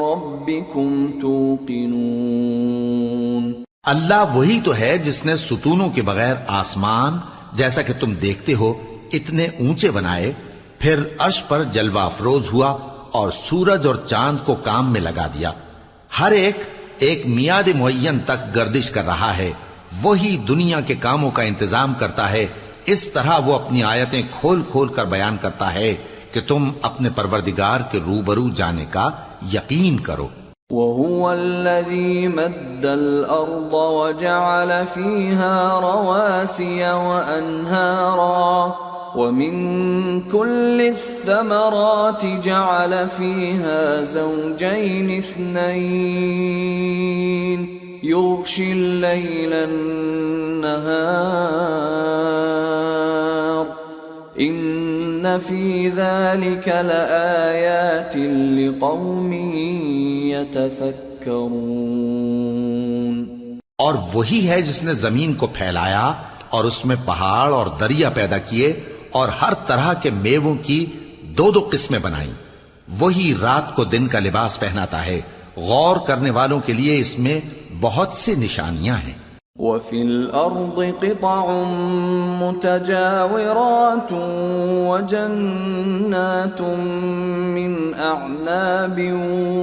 ربكم توقنون۔ اللہ وہی تو ہے جس نے ستونوں کے بغیر آسمان جیسا کہ تم دیکھتے ہو اتنے اونچے بنائے، پھر عرش پر جلوہ افروز ہوا اور سورج اور چاند کو کام میں لگا دیا، ہر ایک میعاد معین تک گردش کر رہا ہے، وہی دنیا کے کاموں کا انتظام کرتا ہے، اس طرح وہ اپنی آیتیں کھول کھول کر بیان کرتا ہے کہ تم اپنے پروردگار کے روبرو جانے کا یقین کرو۔ وَهُوَ الَّذِي مَدَّ الْأَرْضَ وَجَعَلَ فِيهَا رَوَاسِيَ وَأَنْهَارًا وَمِن كُلِّ الثَّمَرَاتِ جَعَلَ فِيهَا زَوْجَيْنِ اثْنَيْنِ يُغْشِي اللَّيْلَ النَّهَارَ إِنَّ فِي ذَلِكَ لَآيَاتٍ لِقَوْمٍ يَتَفَكَّرُونَ۔ اور وہی ہے جس نے زمین کو پھیلایا اور اس میں پہاڑ اور دریا پیدا کیے اور ہر طرح کے میووں کی دو دو قسمیں بنائیں، وہی رات کو دن کا لباس پہناتا ہے، غور کرنے والوں کے لیے اس میں بہت سی نشانیاں ہیں۔ وَفِي الْأَرْضِ قِطَعٌ مُتَجَاوِرَاتٌ وَجَنَّاتٌ مِّنْ أَعْنَابٍ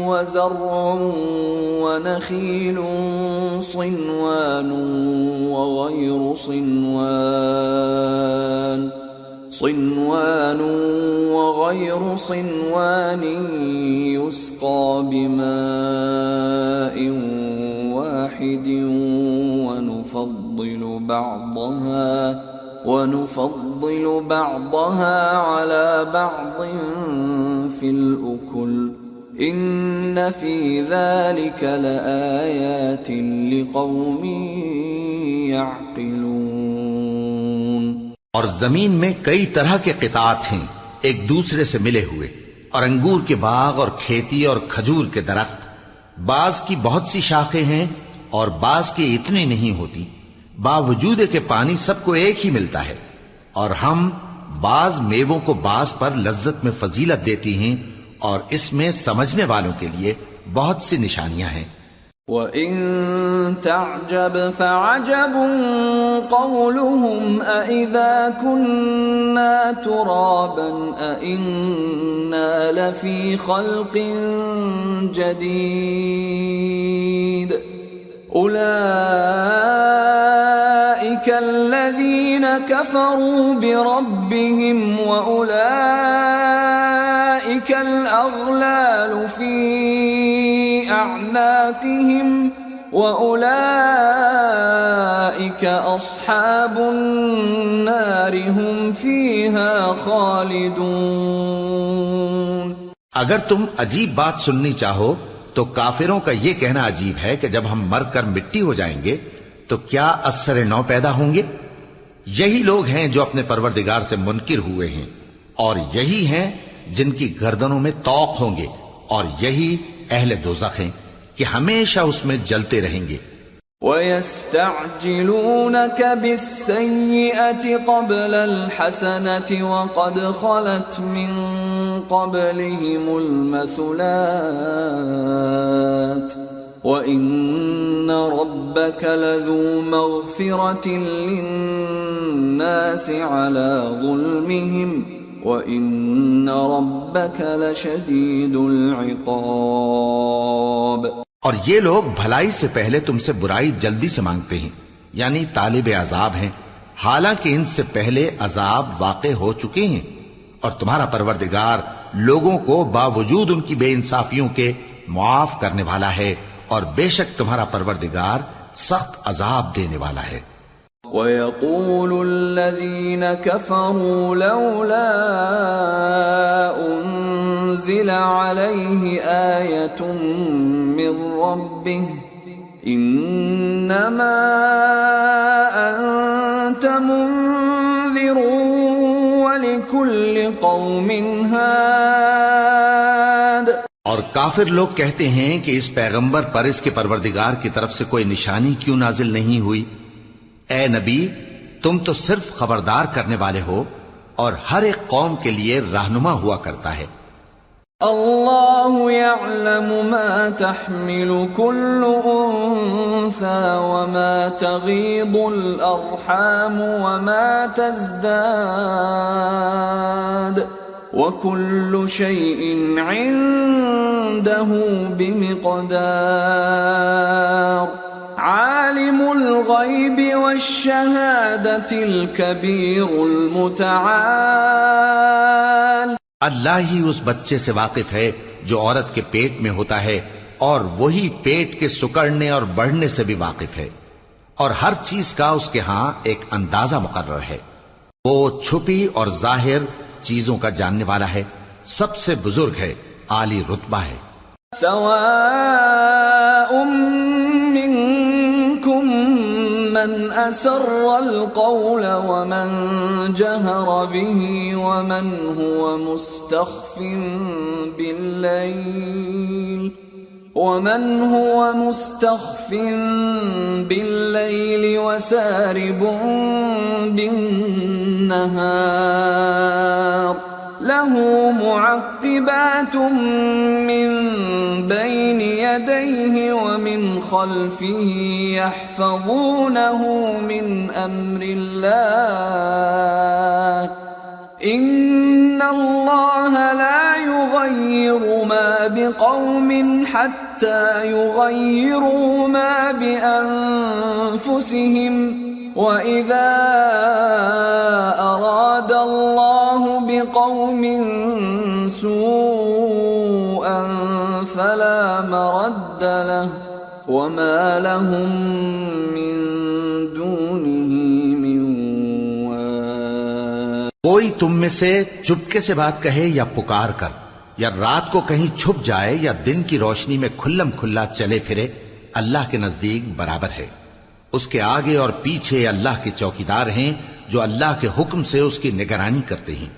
وَزَرْعٌ وَنَخِيلٌ صِنْوَانٌ وَغَيْرُ صِنْوَانٍ يُسْقَى بِمَاءٍ واحد ونفضل بعضها على بعض في الأكل إن في ذلك لآيات لقوم يعقلون۔ اور زمین میں کئی طرح کے قطعات ہیں ایک دوسرے سے ملے ہوئے، اور انگور کے باغ اور کھیتی اور کھجور کے درخت، بعض کی بہت سی شاخیں ہیں اور بعض کی اتنی نہیں ہوتی، باوجود کہ پانی سب کو ایک ہی ملتا ہے، اور ہم بعض میووں کو بعض پر لذت میں فضیلت دیتی ہیں، اور اس میں سمجھنے والوں کے لیے بہت سی نشانیاں ہیں۔ وَإِن تَعْجَبْ فَعَجَبٌ قَوْلُهُمْ أَإِذَا كُنَّا تُرَابًا أَإِنَّا لَفِي خَلْقٍ جَدِيدٍ أُولَئِكَ الَّذِينَ كَفَرُوا بِرَبِّهِمْ وَأُولَئِكَ الْأَغْلَالُ فِي أَعْنَاقِهِمْ وَأُولَئِكَ أَصْحَابُ النَّارِ هُمْ فِيهَا خَالِدُونَ۔ اگر تم عجیب بات سننی چاہو تو کافروں کا یہ کہنا عجیب ہے کہ جب ہم مر کر مٹی ہو جائیں گے تو کیا اثر نو پیدا ہوں گے؟ یہی لوگ ہیں جو اپنے پروردگار سے منکر ہوئے ہیں، اور یہی ہیں جن کی گردنوں میں طوق ہوں گے، اور یہی اہل دوزخ ہیں کہ ہمیشہ اس میں جلتے رہیں گے۔ وَيَسْتَعْجِلُونَكَ بِالسَّيِّئَةِ قَبْلَ الْحَسَنَةِ وَقَدْ خَلَتْ مِنْ قَبْلِهِمُ الْمَثُلَاتُ وَإِنَّ رَبَّكَ لَذُو مَغْفِرَةٍ لِلنَّاسِ عَلَى ظُلْمِهِمْ وَإِنَّ رَبَّكَ لَشَدِيدُ الْعِقَابِ۔ اور یہ لوگ بھلائی سے پہلے تم سے برائی جلدی سے مانگتے ہیں، یعنی طالب عذاب ہیں، حالانکہ ان سے پہلے عذاب واقع ہو چکے ہیں، اور تمہارا پروردگار لوگوں کو باوجود ان کی بے انصافیوں کے معاف کرنے والا ہے، اور بے شک تمہارا پروردگار سخت عذاب دینے والا ہے۔ وَيَقُولُ الَّذِينَ كَفَرُوا لَوْلَا أُنزِلَ عَلَيْهِ آيَةٌ مِّن رَّبِّهِ إِنَّمَا أَنتَ قوم هاد اور کافر لوگ کہتے ہیں کہ اس پیغمبر پر اس کے پروردگار کی طرف سے کوئی نشانی کیوں نازل نہیں ہوئی؟ اے نبی، تم تو صرف خبردار کرنے والے ہو اور ہر ایک قوم کے لیے رہنما ہوا کرتا ہے۔ اللہ يعلم ما تحمل كل انثى وما تغيض الارحام وما تزداد وكل شيء عنده بمقدار عالم الغيب والشهادة الكبير المتعال۔ اللہ ہی اس بچے سے واقف ہے جو عورت کے پیٹ میں ہوتا ہے، اور وہی پیٹ کے سکڑنے اور بڑھنے سے بھی واقف ہے، اور ہر چیز کا اس کے ہاں ایک اندازہ مقرر ہے۔ وہ چھپی اور ظاہر چیزوں کا جاننے والا ہے، سب سے بزرگ ہے، عالی رتبہ ہے۔ سواء منكم من أسر القول ومن جهر به ومن هو مستخف بالليل وسارب بالنهار له معقبات من بين يديه ومن خلفه يحفظونه من أمر الله إن الله لا يغير ما بقوم حتى يغيروا ما بأنفسهم وَإِذَا أَرَادَ اللَّهُ بِقَوْمٍ سُوءًا فَلَا مَرَدَّ لَهُ وَمَا لَهُم مِّن دُونِهِ مِن وَالٍ۔ کوئی تم میں سے چپکے سے بات کہے یا پکار کر، یا رات کو کہیں چھپ جائے یا دن کی روشنی میں کھلم کھلا چلے پھرے، اللہ کے نزدیک برابر ہے۔ اس کے آگے اور پیچھے اللہ کے چوکیدار ہیں جو اللہ کے حکم سے اس کی نگرانی کرتے ہیں۔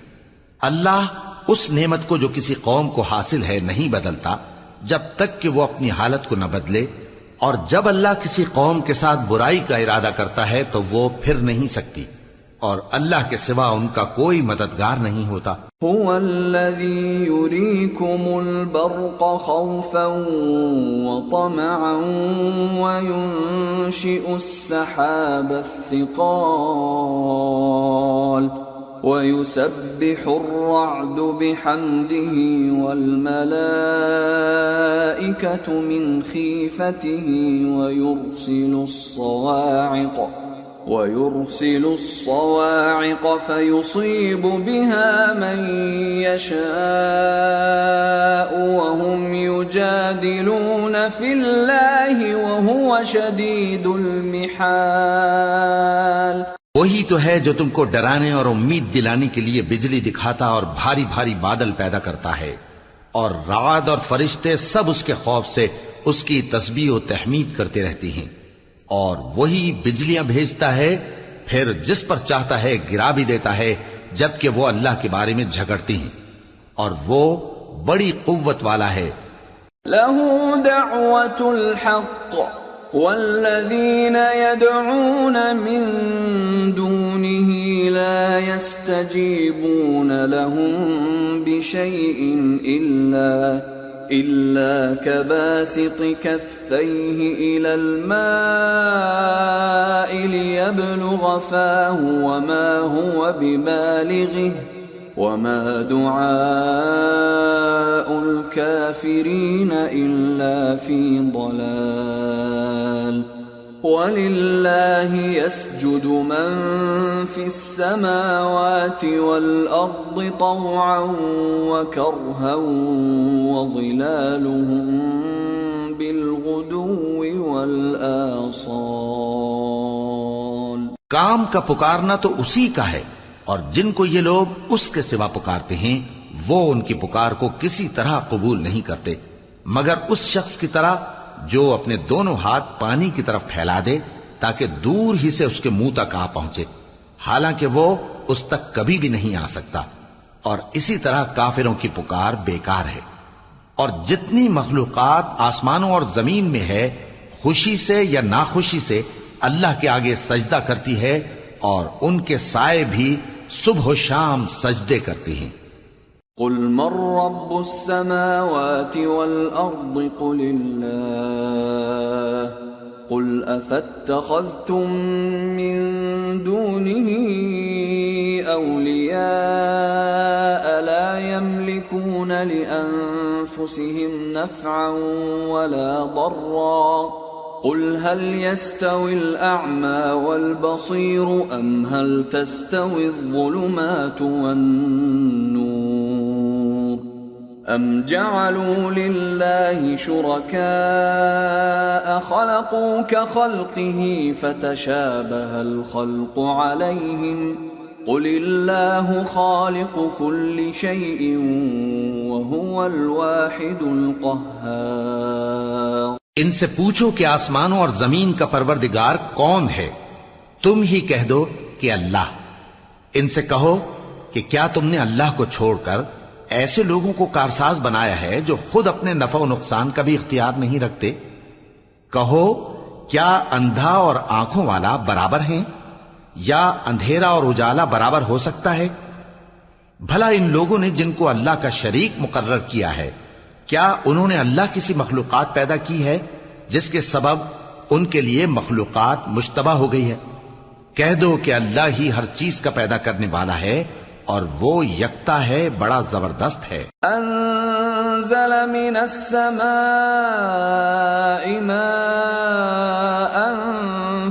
اللہ اس نعمت کو جو کسی قوم کو حاصل ہے نہیں بدلتا جب تک کہ وہ اپنی حالت کو نہ بدلے، اور جب اللہ کسی قوم کے ساتھ برائی کا ارادہ کرتا ہے تو وہ پھر نہیں سکتی، اور اللہ کے سوا ان کا کوئی مددگار نہیں ہوتا۔ هو الذي يريكم البرق خوفا وطمعا وينشئ السحاب الثقال ويسبح الرعد بحمده والملائكة من خيفته ويرسل الصواعق فيصيب بها من يشاء وهم يجادلون في الله وهو شديد المحال۔ وہی تو ہے جو تم کو ڈرانے اور امید دلانے کے لیے بجلی دکھاتا اور بھاری بھاری بادل پیدا کرتا ہے، اور رعد اور فرشتے سب اس کے خوف سے اس کی تسبیح و تحمید کرتے رہتے ہیں، اور وہی بجلیاں بھیجتا ہے، پھر جس پر چاہتا ہے گرا بھی دیتا ہے، جبکہ وہ اللہ کے بارے میں جھگڑتے ہیں، اور وہ بڑی قوت والا ہے۔ لَهُ دَعْوَةُ الْحَقِّ وَالَّذِينَ يَدْعُونَ مِن دُونِهِ لَا يَسْتَجِيبُونَ لَهُم بِشَيْءٍ إِلَّا كَبَاسِطِ كَفَّيْهِ إِلَى الْمَاءِ لِيَبْلُغَ فَاهُ وَمَا هُوَ بِبَالِغِهِ وَمَا دُعَاءُ الْكَافِرِينَ إِلَّا فِي ضَلَالٍ۔ وَلِلَّهِ يَسْجُدُ مَن فِي السَّمَاوَاتِ وَالْأَرْضِ طَوْعًا وَكَرْهًا وَظِلَالُهُم بِالْغُدُوِّ وَالْآصَالِ۔ کام کا پکارنا تو اسی کا ہے، اور جن کو یہ لوگ اس کے سوا پکارتے ہیں وہ ان کی پکار کو کسی طرح قبول نہیں کرتے مگر اس شخص کی طرح جو اپنے دونوں ہاتھ پانی کی طرف پھیلا دے تاکہ دور ہی سے اس کے منہ تک آ پہنچے، حالانکہ وہ اس تک کبھی بھی نہیں آ سکتا، اور اسی طرح کافروں کی پکار بیکار ہے. اور جتنی مخلوقات آسمانوں اور زمین میں ہے خوشی سے یا ناخوشی سے اللہ کے آگے سجدہ کرتی ہے، اور ان کے سائے بھی صبح و شام سجدے کرتے ہیں. قل من رب السماوات والأرض قل الله قل أفاتخذتم من دونه أولياء لا يملكون لأنفسهم نفعا ولا ضرا قل هل يستوي الأعمى والبصير أم هل تستوي الظلمات والنور أم جعلوا لله شركاء خلقوا كخلقه فتشابه الخلق عليهم قل الله خالق كل شيء وهو الواحد القهار. ان سے پوچھو کہ آسمانوں اور زمین کا پروردگار کون ہے؟ تم ہی کہہ دو کہ اللہ. ان سے کہو کہ کیا تم نے اللہ کو چھوڑ کر ایسے لوگوں کو کارساز بنایا ہے جو خود اپنے نفع و نقصان کا بھی اختیار نہیں رکھتے؟ کہو کیا اندھا اور آنکھوں والا برابر ہیں، یا اندھیرا اور اجالا برابر ہو سکتا ہے؟ بھلا ان لوگوں نے جن کو اللہ کا شریک مقرر کیا ہے، کیا انہوں نے اللہ کسی مخلوقات پیدا کی ہے جس کے سبب ان کے لیے مخلوقات مشتبہ ہو گئی ہے؟ کہہ دو کہ اللہ ہی ہر چیز کا پیدا کرنے والا ہے، اور وہ یکتا ہے، بڑا زبردست ہے. انزل من السماء ماء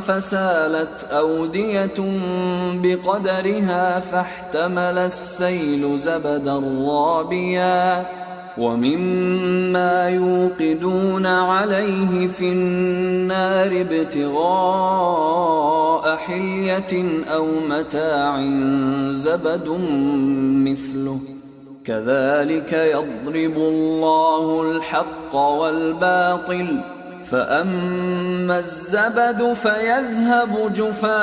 فسالت أودية بقدرها فاحتمل السيل زبدا رابيا ومما يوقدون عليه في النار ابتغاء حلية أو متاع زبد مثله كذلك يضرب الله الحق والباطل فأما الزبد فيذهب جفاء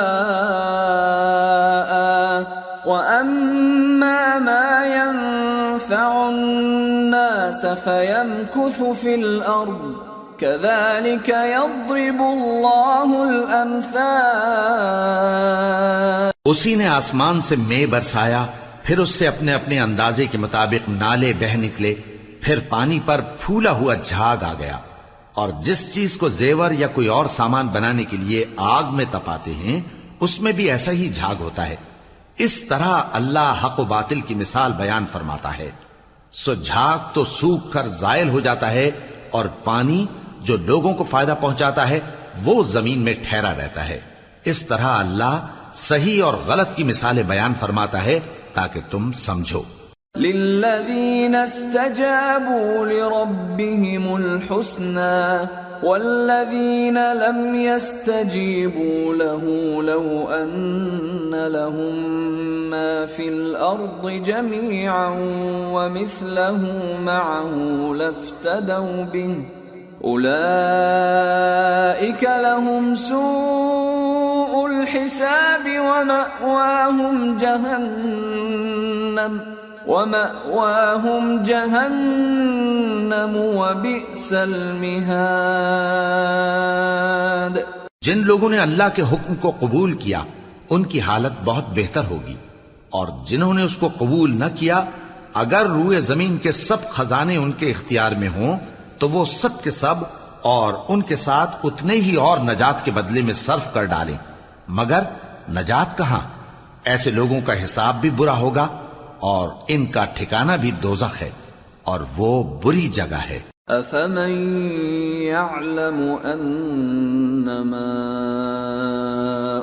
وأما ما ينفع الناس فيمكث في الأرض كذلك يضرب الله الأمثال. اسی نے آسمان سے مے برسایا، پھر اس سے اپنے اپنے اندازے کے مطابق نالے بہہ نکلے، پھر پانی پر پھولا ہوا جھاگ آ گیا. اور جس چیز کو زیور یا کوئی اور سامان بنانے کے لیے آگ میں تپاتے ہیں اس میں بھی ایسا ہی جھاگ ہوتا ہے. اس طرح اللہ حق و باطل کی مثال بیان فرماتا ہے. سو جھاگ تو سوکھ کر زائل ہو جاتا ہے، اور پانی جو لوگوں کو فائدہ پہنچاتا ہے وہ زمین میں ٹھہرا رہتا ہے. اس طرح اللہ صحیح اور غلط کی مثالیں بیان فرماتا ہے تاکہ تم سمجھو. للذين استجابوا لربهم الحسنى والذين لم يستجيبوا له لو أن لهم ما في الأرض جميعا ومثله معه لافتدوا به أولئك لهم سوء الحساب ومأواهم جہنم وبئس المہاد. جن لوگوں نے اللہ کے حکم کو قبول کیا ان کی حالت بہت بہتر ہوگی، اور جنہوں نے اس کو قبول نہ کیا اگر روئے زمین کے سب خزانے ان کے اختیار میں ہوں تو وہ سب کے سب اور ان کے ساتھ اتنے ہی اور نجات کے بدلے میں صرف کر ڈالیں، مگر نجات کہاں؟ ایسے لوگوں کا حساب بھی برا ہوگا اور ان کا ٹھکانہ بھی دوزخ ہے، اور وہ بری جگہ ہے. افمن يعلم انما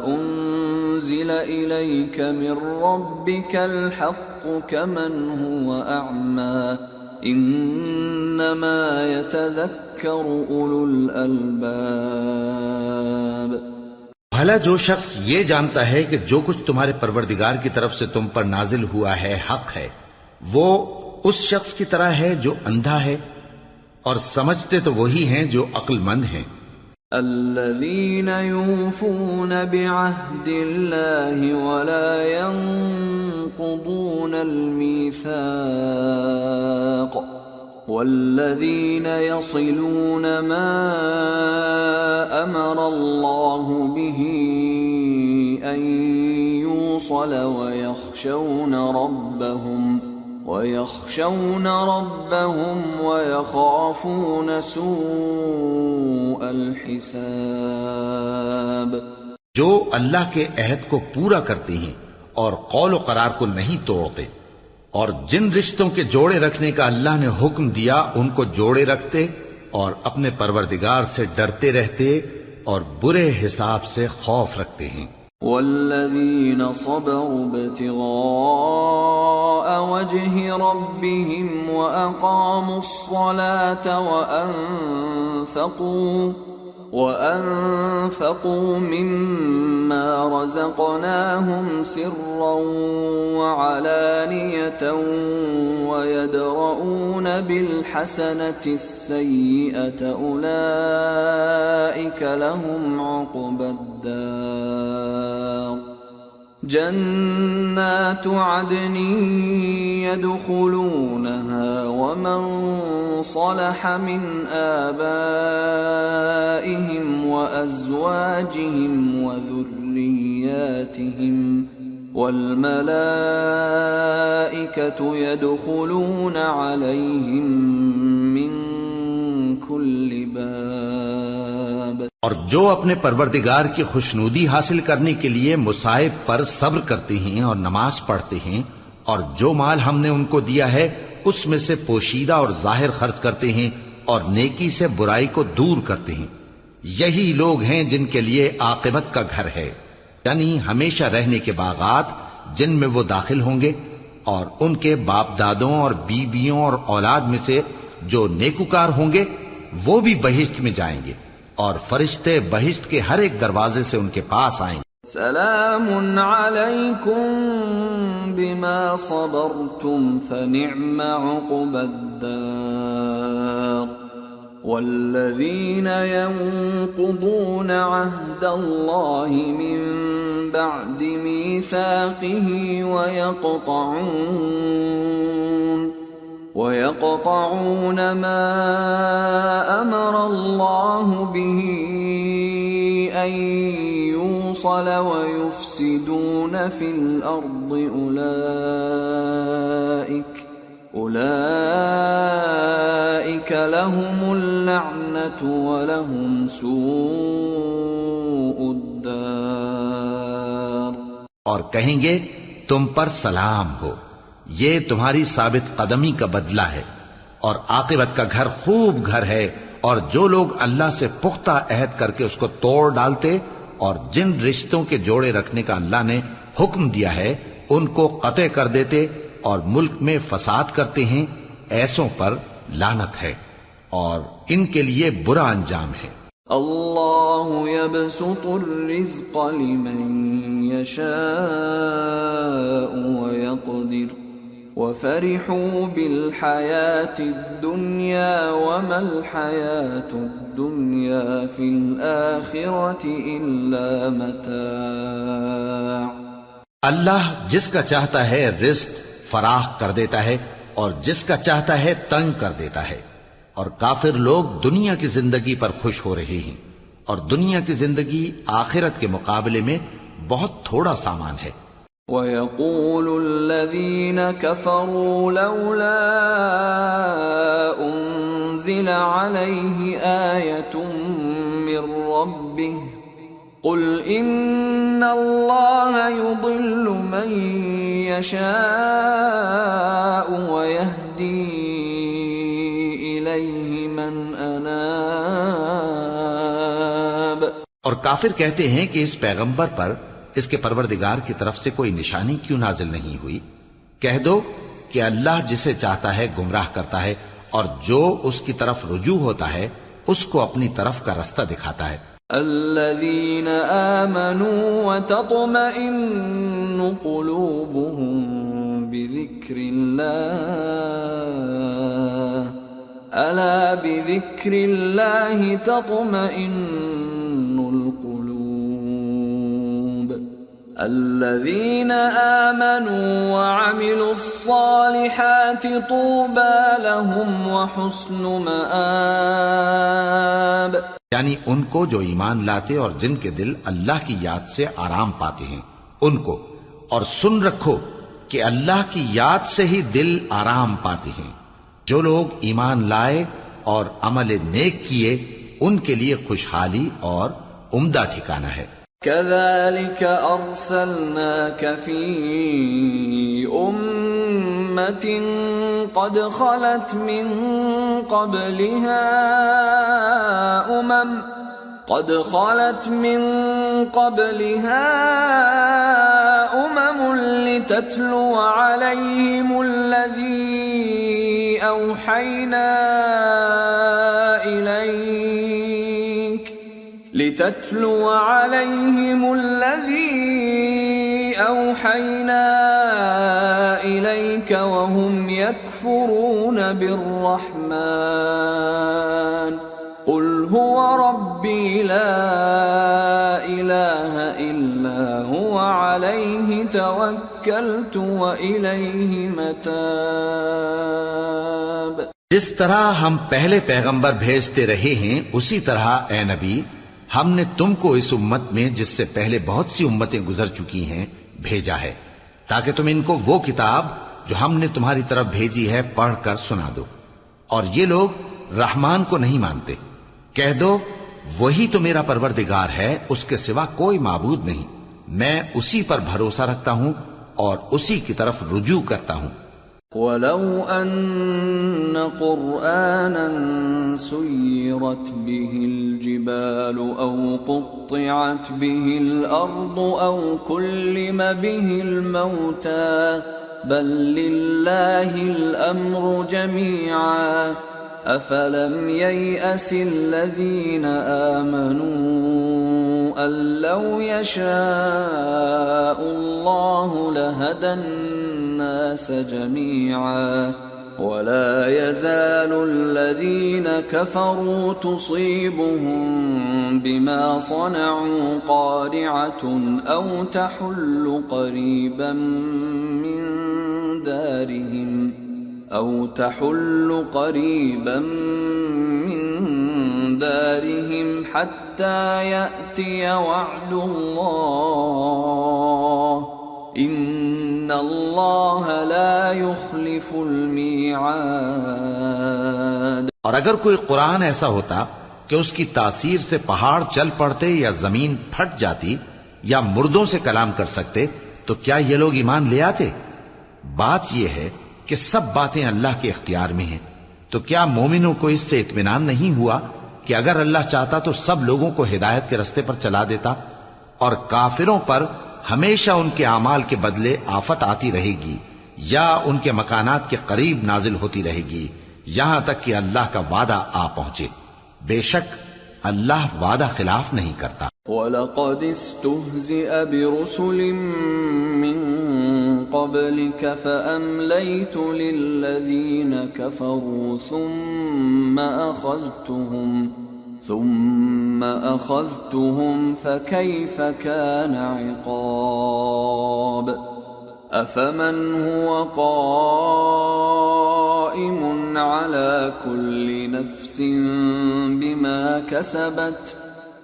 انزل اليك من ربك الحق كمن هو اعمى انما يتذكر اولو الالباب. بھلا جو شخص یہ جانتا ہے کہ جو کچھ تمہارے پروردگار کی طرف سے تم پر نازل ہوا ہے حق ہے، وہ اس شخص کی طرح ہے جو اندھا ہے، اور سمجھتے تو وہی ہیں جو عقل مند ہیں. الذين يوفون بعهد الله ولا ينقضون الميثاق والذين يصلون ما أمر الله به أن يوصل ويخشون ربهم ويخافون سوء الحساب. جو اللہ کے عہد کو پورا کرتے ہیں اور قول و قرار کو نہیں توڑتے، اور جن رشتوں کے جوڑے رکھنے کا اللہ نے حکم دیا ان کو جوڑے رکھتے اور اپنے پروردگار سے ڈرتے رہتے اور برے حساب سے خوف رکھتے ہیں. والذین صبروا ابتغاء وجه ربهم وأقاموا الصلاة وأنفقوا مما رزقناهم سرا وعلانية ويدرؤون بالحسنة السيئة أولئك لهم عقبى الدار. جنات عدن يدخلونها ومن صلح من آبائهم وأزواجهم وذرياتهم والملائكة يدخلون عليهم من كل باب. اور جو اپنے پروردگار کی خوشنودی حاصل کرنے کے لیے مصائب پر صبر کرتے ہیں اور نماز پڑھتے ہیں، اور جو مال ہم نے ان کو دیا ہے اس میں سے پوشیدہ اور ظاہر خرچ کرتے ہیں اور نیکی سے برائی کو دور کرتے ہیں، یہی لوگ ہیں جن کے لیے عاقبت کا گھر ہے، یعنی ہمیشہ رہنے کے باغات جن میں وہ داخل ہوں گے، اور ان کے باپ دادوں اور بیویوں اور اولاد میں سے جو نیکوکار ہوں گے وہ بھی بہشت میں جائیں گے، اور فرشتے بہشت کے ہر ایک دروازے سے ان کے پاس آئیں گے. سلام علیکم بما صبرتم فنعم عقبى الدار. والذین ينقضون عهد الله من بعد ميثاقه ويقطعون ما أمر الله به أن يوصل ويفسدون في الأرض أولئك لهم اللعنة ولهم سوء الدار. اور کہیں گے تم پر سلام ہو، یہ تمہاری ثابت قدمی کا بدلہ ہے، اور عاقبت کا گھر خوب گھر ہے. اور جو لوگ اللہ سے پختہ عہد کر کے اس کو توڑ ڈالتے اور جن رشتوں کے جوڑے رکھنے کا اللہ نے حکم دیا ہے ان کو قطع کر دیتے اور ملک میں فساد کرتے ہیں، ایسوں پر لعنت ہے اور ان کے لیے برا انجام ہے. اللہ يبسط الرزق لمن يشاء ويقدر وفرحوا بالحياة الدنيا وما الحياة الدنيا في الآخرة إلا متاع. اللہ جس کا چاہتا ہے رزق فراخ کر دیتا ہے اور جس کا چاہتا ہے تنگ کر دیتا ہے، اور کافر لوگ دنیا کی زندگی پر خوش ہو رہے ہیں، اور دنیا کی زندگی آخرت کے مقابلے میں بہت تھوڑا سامان ہے. وَيَقُولُ الَّذِينَ كَفَرُوا لَوْلَا أُنزِلَ عَلَيْهِ آيَةٌ مِّن رَّبِّهِ قُلْ إِنَّ اللَّهَ يُضِلُّ مَن يَشَاءُ وَيَهْدِي إِلَيْهِ مَنْ أَنَابَ. اور کافر کہتے ہیں کہ اس پیغمبر پر اس کے پروردگار کی طرف سے کوئی نشانی کیوں نازل نہیں ہوئی؟ کہہ دو کہ اللہ جسے چاہتا ہے گمراہ کرتا ہے، اور جو اس کی طرف رجوع ہوتا ہے اس کو اپنی طرف کا رستہ دکھاتا ہے. الذين آمنوا وتطمئن قلوبهم بذكر الله ألا بذكر الله تطمئن القلوب الذين آمنوا وعملوا الصالحات طوبى لهم وحسن مآب، یعنی ان کو جو ایمان لاتے اور جن کے دل اللہ کی یاد سے آرام پاتے ہیں ان کو، اور سن رکھو کہ اللہ کی یاد سے ہی دل آرام پاتے ہیں۔ جو لوگ ایمان لائے اور عمل نیک کیے ان کے لیے خوشحالی اور عمدہ ٹھکانہ ہے۔ كذلك أرسلناك في أمة قد خلت من قبلها أمم لتتلو عليهم الذي أوحينا إليك وهم يكفرون بالرحمن قل هو ربي لا إله إلا هو عليه توكلت وإليه متاب۔ جس طرح ہم پہلے پیغمبر بھیجتے رہے ہیں اسی طرح اے نبی ہم نے تم کو اس امت میں جس سے پہلے بہت سی امتیں گزر چکی ہیں بھیجا ہے تاکہ تم ان کو وہ کتاب جو ہم نے تمہاری طرف بھیجی ہے پڑھ کر سنا دو، اور یہ لوگ رحمان کو نہیں مانتے۔ کہہ دو وہی تو میرا پروردگار ہے، اس کے سوا کوئی معبود نہیں، میں اسی پر بھروسہ رکھتا ہوں اور اسی کی طرف رجوع کرتا ہوں۔ وَلَوْ أَنَّ قُرْآنًا سُيِّرَتْ بِهِ الْجِبَالُ أَوْ قُطِّعَتْ بِهِ الْأَرْضُ أَوْ كُلِّمَ بِهِ الْمَوْتَى بَل لِّلَّهِ الْأَمْرُ جَمِيعًا أَفَلَمْ يَيْأَسِ الَّذِينَ آمَنُوا أَن لَّوْ يَشَاءُ اللَّهُ لَهَدَى النَّاسَ جَمِيعًا وَلَا يَزَالُ الَّذِينَ كَفَرُوا تُصِيبُهُم بِمَا صَنَعُوا قَارِعَةٌ أَوْ تَحُلُّ قَرِيبًا من دارهم حتى يأتي وعد الله إن الله لا يخلف الميعاد۔ اور اگر کوئی قرآن ایسا ہوتا کہ اس کی تاثیر سے پہاڑ چل پڑتے یا زمین پھٹ جاتی یا مردوں سے کلام کر سکتے تو کیا یہ لوگ ایمان لے آتے؟ بات یہ ہے کہ سب باتیں اللہ کے اختیار میں ہیں، تو کیا مومنوں کو اس سے اطمینان نہیں ہوا کہ اگر اللہ چاہتا تو سب لوگوں کو ہدایت کے رستے پر چلا دیتا؟ اور کافروں پر ہمیشہ ان کے اعمال کے بدلے آفت آتی رہے گی یا ان کے مکانات کے قریب نازل ہوتی رہے گی یہاں تک کہ اللہ کا وعدہ آ پہنچے۔ بے شک اللہ وعدہ خلاف نہیں کرتا۔ وَلَقَدِ اسْتُهْزِئَ بِرُسُلٍ مِّن قَبْلِكَ فَأَمْلَيْتُ لِلَّذِينَ كَفَرُوا ثُمَّ أَخَذْتُهُمْ فَكَيْفَ كَانَ عِقَابِ أَفَمَنْ هُوَ قَائِمٌ عَلَى كُلِّ نَفْسٍ بِمَا كَسَبَتْ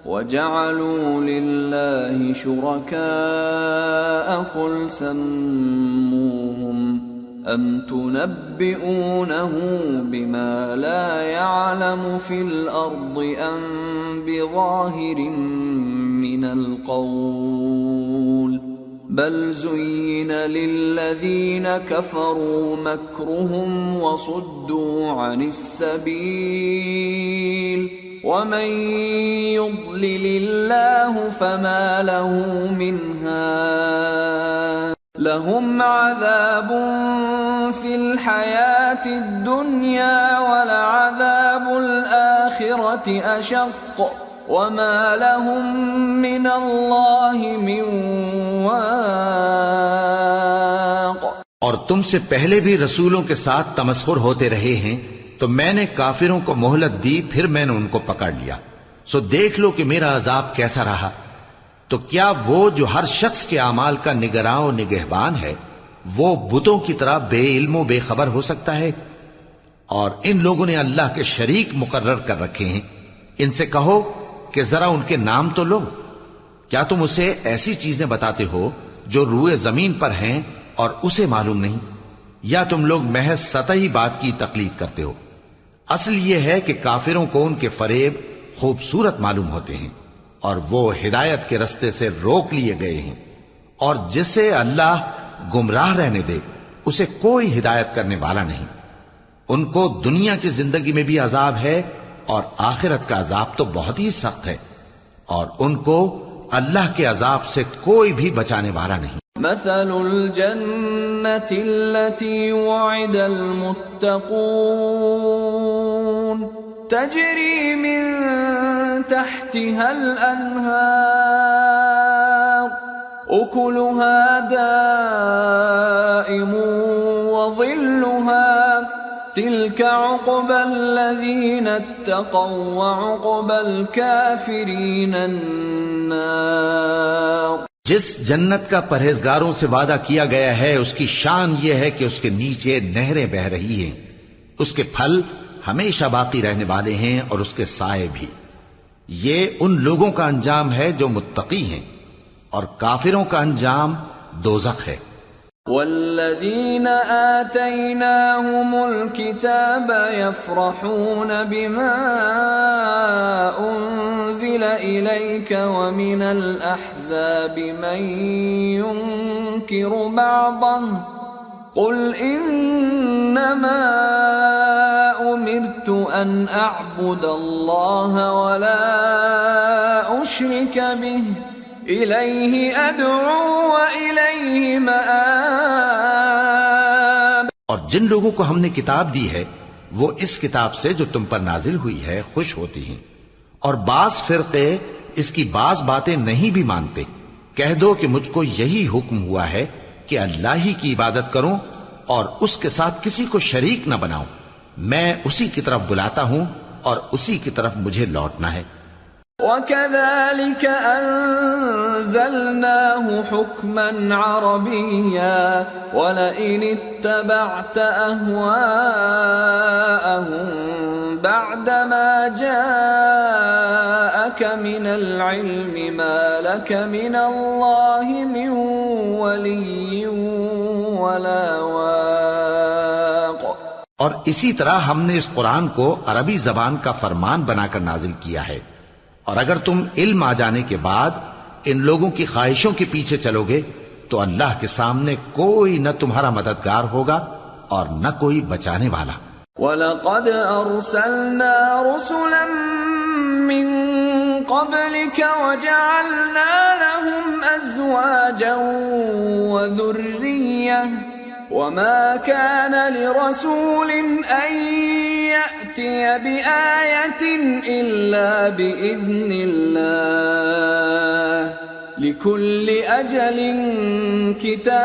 وَجَعَلُوا لِلَّهِ شُرَكَاءَ قُلْ سَمُّوهُمْ أَمْ تُنَبِّئُونَهُ بِمَا لَا يَعْلَمُ فِي الْأَرْضِ أَمْ بِظَاهِرٍ مِّنَ الْقَوْلِ بَلْ زُيِّنَ لِلَّذِينَ كَفَرُوا مَكْرُهُمْ وَصُدُّوا عَنِ السَّبِيلِ وَمَن يُضْلِلِ اللَّهُ فَمَا لَهُ مِنْ هَادٍ لَهُمْ عَذَابٌ فِي الْحَيَاةِ الدُّنْيَا وَلَعَذَابُ الْآخِرَةِ أَشَقُّ وَمَا لَهُم مِّنَ اللَّهِ مِن وَاقٍ۔ اور تم سے پہلے بھی رسولوں کے ساتھ تمسخر ہوتے رہے ہیں تو میں نے کافروں کو مہلت دی، پھر میں نے ان کو پکڑ لیا، سو دیکھ لو کہ میرا عذاب کیسا رہا۔ تو کیا وہ جو ہر شخص کے اعمال کا نگراں و نگہبان ہے وہ بتوں کی طرح بے علم و بے خبر ہو سکتا ہے؟ اور ان لوگوں نے اللہ کے شریک مقرر کر رکھے ہیں. ان سے کہو کہ ذرا ان کے نام تو لو. کیا تم اسے ایسی چیزیں بتاتے ہو جو روئے زمین پر ہیں اور اسے معلوم نہیں؟ یا تم لوگ محض سطحی بات کی تقلید کرتے ہو؟ اصل یہ ہے کہ کافروں کو ان کے فریب خوبصورت معلوم ہوتے ہیں اور وہ ہدایت کے رستے سے روک لیے گئے ہیں، اور جسے اللہ گمراہ رہنے دے اسے کوئی ہدایت کرنے والا نہیں. ان کو دنیا کی زندگی میں بھی عذاب ہے اور آخرت کا عذاب تو بہت ہی سخت ہے، اور ان کو اللہ کے عذاب سے کوئی بھی بچانے والا نہیں. مثل الجنة التي وعد المتقون تجري من تحتها الأنهار أكلها دائم وظلها تلك عقبى الذين اتقوا وعقبى الكافرين النار. جس جنت کا پرہیزگاروں سے وعدہ کیا گیا ہے اس کی شان یہ ہے کہ اس کے نیچے نہریں بہ رہی ہیں، اس کے پھل ہمیشہ باقی رہنے والے ہیں اور اس کے سائے بھی. یہ ان لوگوں کا انجام ہے جو متقی ہیں، اور کافروں کا انجام دوزخ ہے. والذين آتيناهم الكتاب يفرحون بما أنزل إليك ومن الأحزاب من ينكر بعضه قل إنما أمرت أن أعبد الله ولا أشرك به إليه أدعو وإليه مآب. اور جن لوگوں کو ہم نے کتاب دی ہے وہ اس کتاب سے جو تم پر نازل ہوئی ہے خوش ہوتی ہیں، اور بعض فرقے اس کی بعض باتیں نہیں بھی مانتے. کہہ دو کہ مجھ کو یہی حکم ہوا ہے کہ اللہ ہی کی عبادت کروں اور اس کے ساتھ کسی کو شریک نہ بناؤں. میں اسی کی طرف بلاتا ہوں اور اسی کی طرف مجھے لوٹنا ہے. وَكَذَلِكَ أَنزَلْنَاهُ حُكْمًا عَرَبِيًّا وَلَئِنِ اتَّبَعْتَ أَهْوَاءَهُمْ بَعْدَمَا جَاءَكَ مِنَ الْعِلْمِ مَا لَكَ مِنَ اللَّهِ مِنْ وَلِيٍّ وَلَا وَاقٍ. اور اسی طرح ہم نے اس قرآن کو عربی زبان کا فرمان بنا کر نازل کیا ہے، اور اگر تم علم آ جانے کے بعد ان لوگوں کی خواہشوں کے پیچھے چلو گے تو اللہ کے سامنے کوئی نہ تمہارا مددگار ہوگا اور نہ کوئی بچانے والا. وَلَقَدْ أَرْسَلْنَا رُسُلًا مِّن قَبْلِكَ وَجَعَلْنَا لَهُمْ أَزْوَاجًا وَذُرِّيَّةً وَمَا كَانَ لِرَسُولٍ أَن يَأْتِيَ بِآيَةٍ إِلَّا بِإِذْنِ اللَّهِ لِكُلِّ أَجَلٍ كِتَابٌ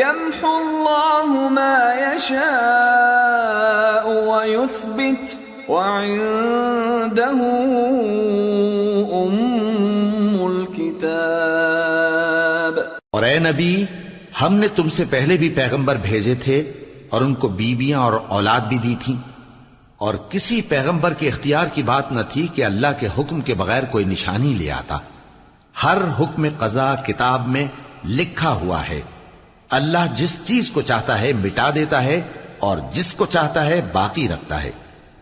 يَمْحُو اللَّهُ مَا يَشَاءُ وَيُثْبِتُ وَعِندَهُ أُمُّ الْكِتَابِ. اور اے نبی، ہم نے تم سے پہلے بھی پیغمبر بھیجے تھے اور ان کو بیویاں اور اولاد بھی دی تھی، اور کسی پیغمبر کے اختیار کی بات نہ تھی کہ اللہ کے حکم کے بغیر کوئی نشانی لے آتا. ہر حکم قضا کتاب میں لکھا ہوا ہے. اللہ جس چیز کو چاہتا ہے مٹا دیتا ہے اور جس کو چاہتا ہے باقی رکھتا ہے،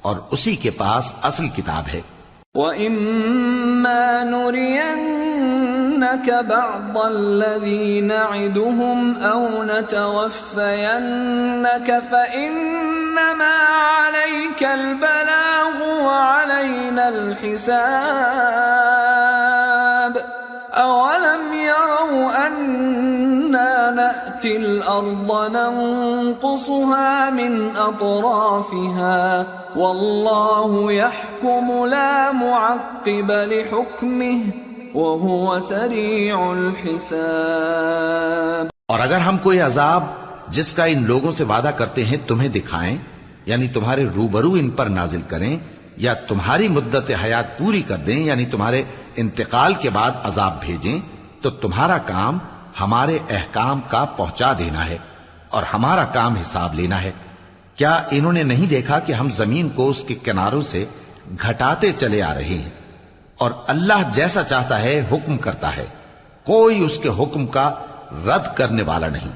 اور اسی کے پاس اصل کتاب ہے. وَإِمَّا نُرِيَنَّكَ بَعْضَ الَّذِي نَعِدُهُمْ أَوْ نَتَوَفَّيَنَّكَ فَإِنَّمَا عَلَيْكَ الْبَلَاغُ وَعَلَيْنَا الْحِسَابُ. أَوَلَمْ يَرَوْا أَنَّا نَأْتِي الْأَرْضَ نَنقُصُهَا مِنْ أَطْرَافِهَا وَاللَّهُ يَحْكُمُ لَا مُعَقِّبَ لِحُكْمِهِ وَهُوَ سَرِيعُ الْحِسَابِ. اور اگر ہم کوئی عذاب جس کا ان لوگوں سے وعدہ کرتے ہیں تمہیں دکھائیں، یعنی تمہارے روبرو ان پر نازل کریں، یا تمہاری مدت حیات پوری کر دیں، یعنی تمہارے انتقال کے بعد عذاب بھیجیں، تو تمہارا کام ہمارے احکام کا پہنچا دینا ہے اور ہمارا کام حساب لینا ہے۔ کیا انہوں نے نہیں دیکھا کہ ہم زمین کو اس کے کناروں سے گھٹاتے چلے آ رہے ہیں، اور اللہ جیسا چاہتا ہے حکم کرتا ہے، کوئی اس کے حکم کا رد کرنے والا نہیں،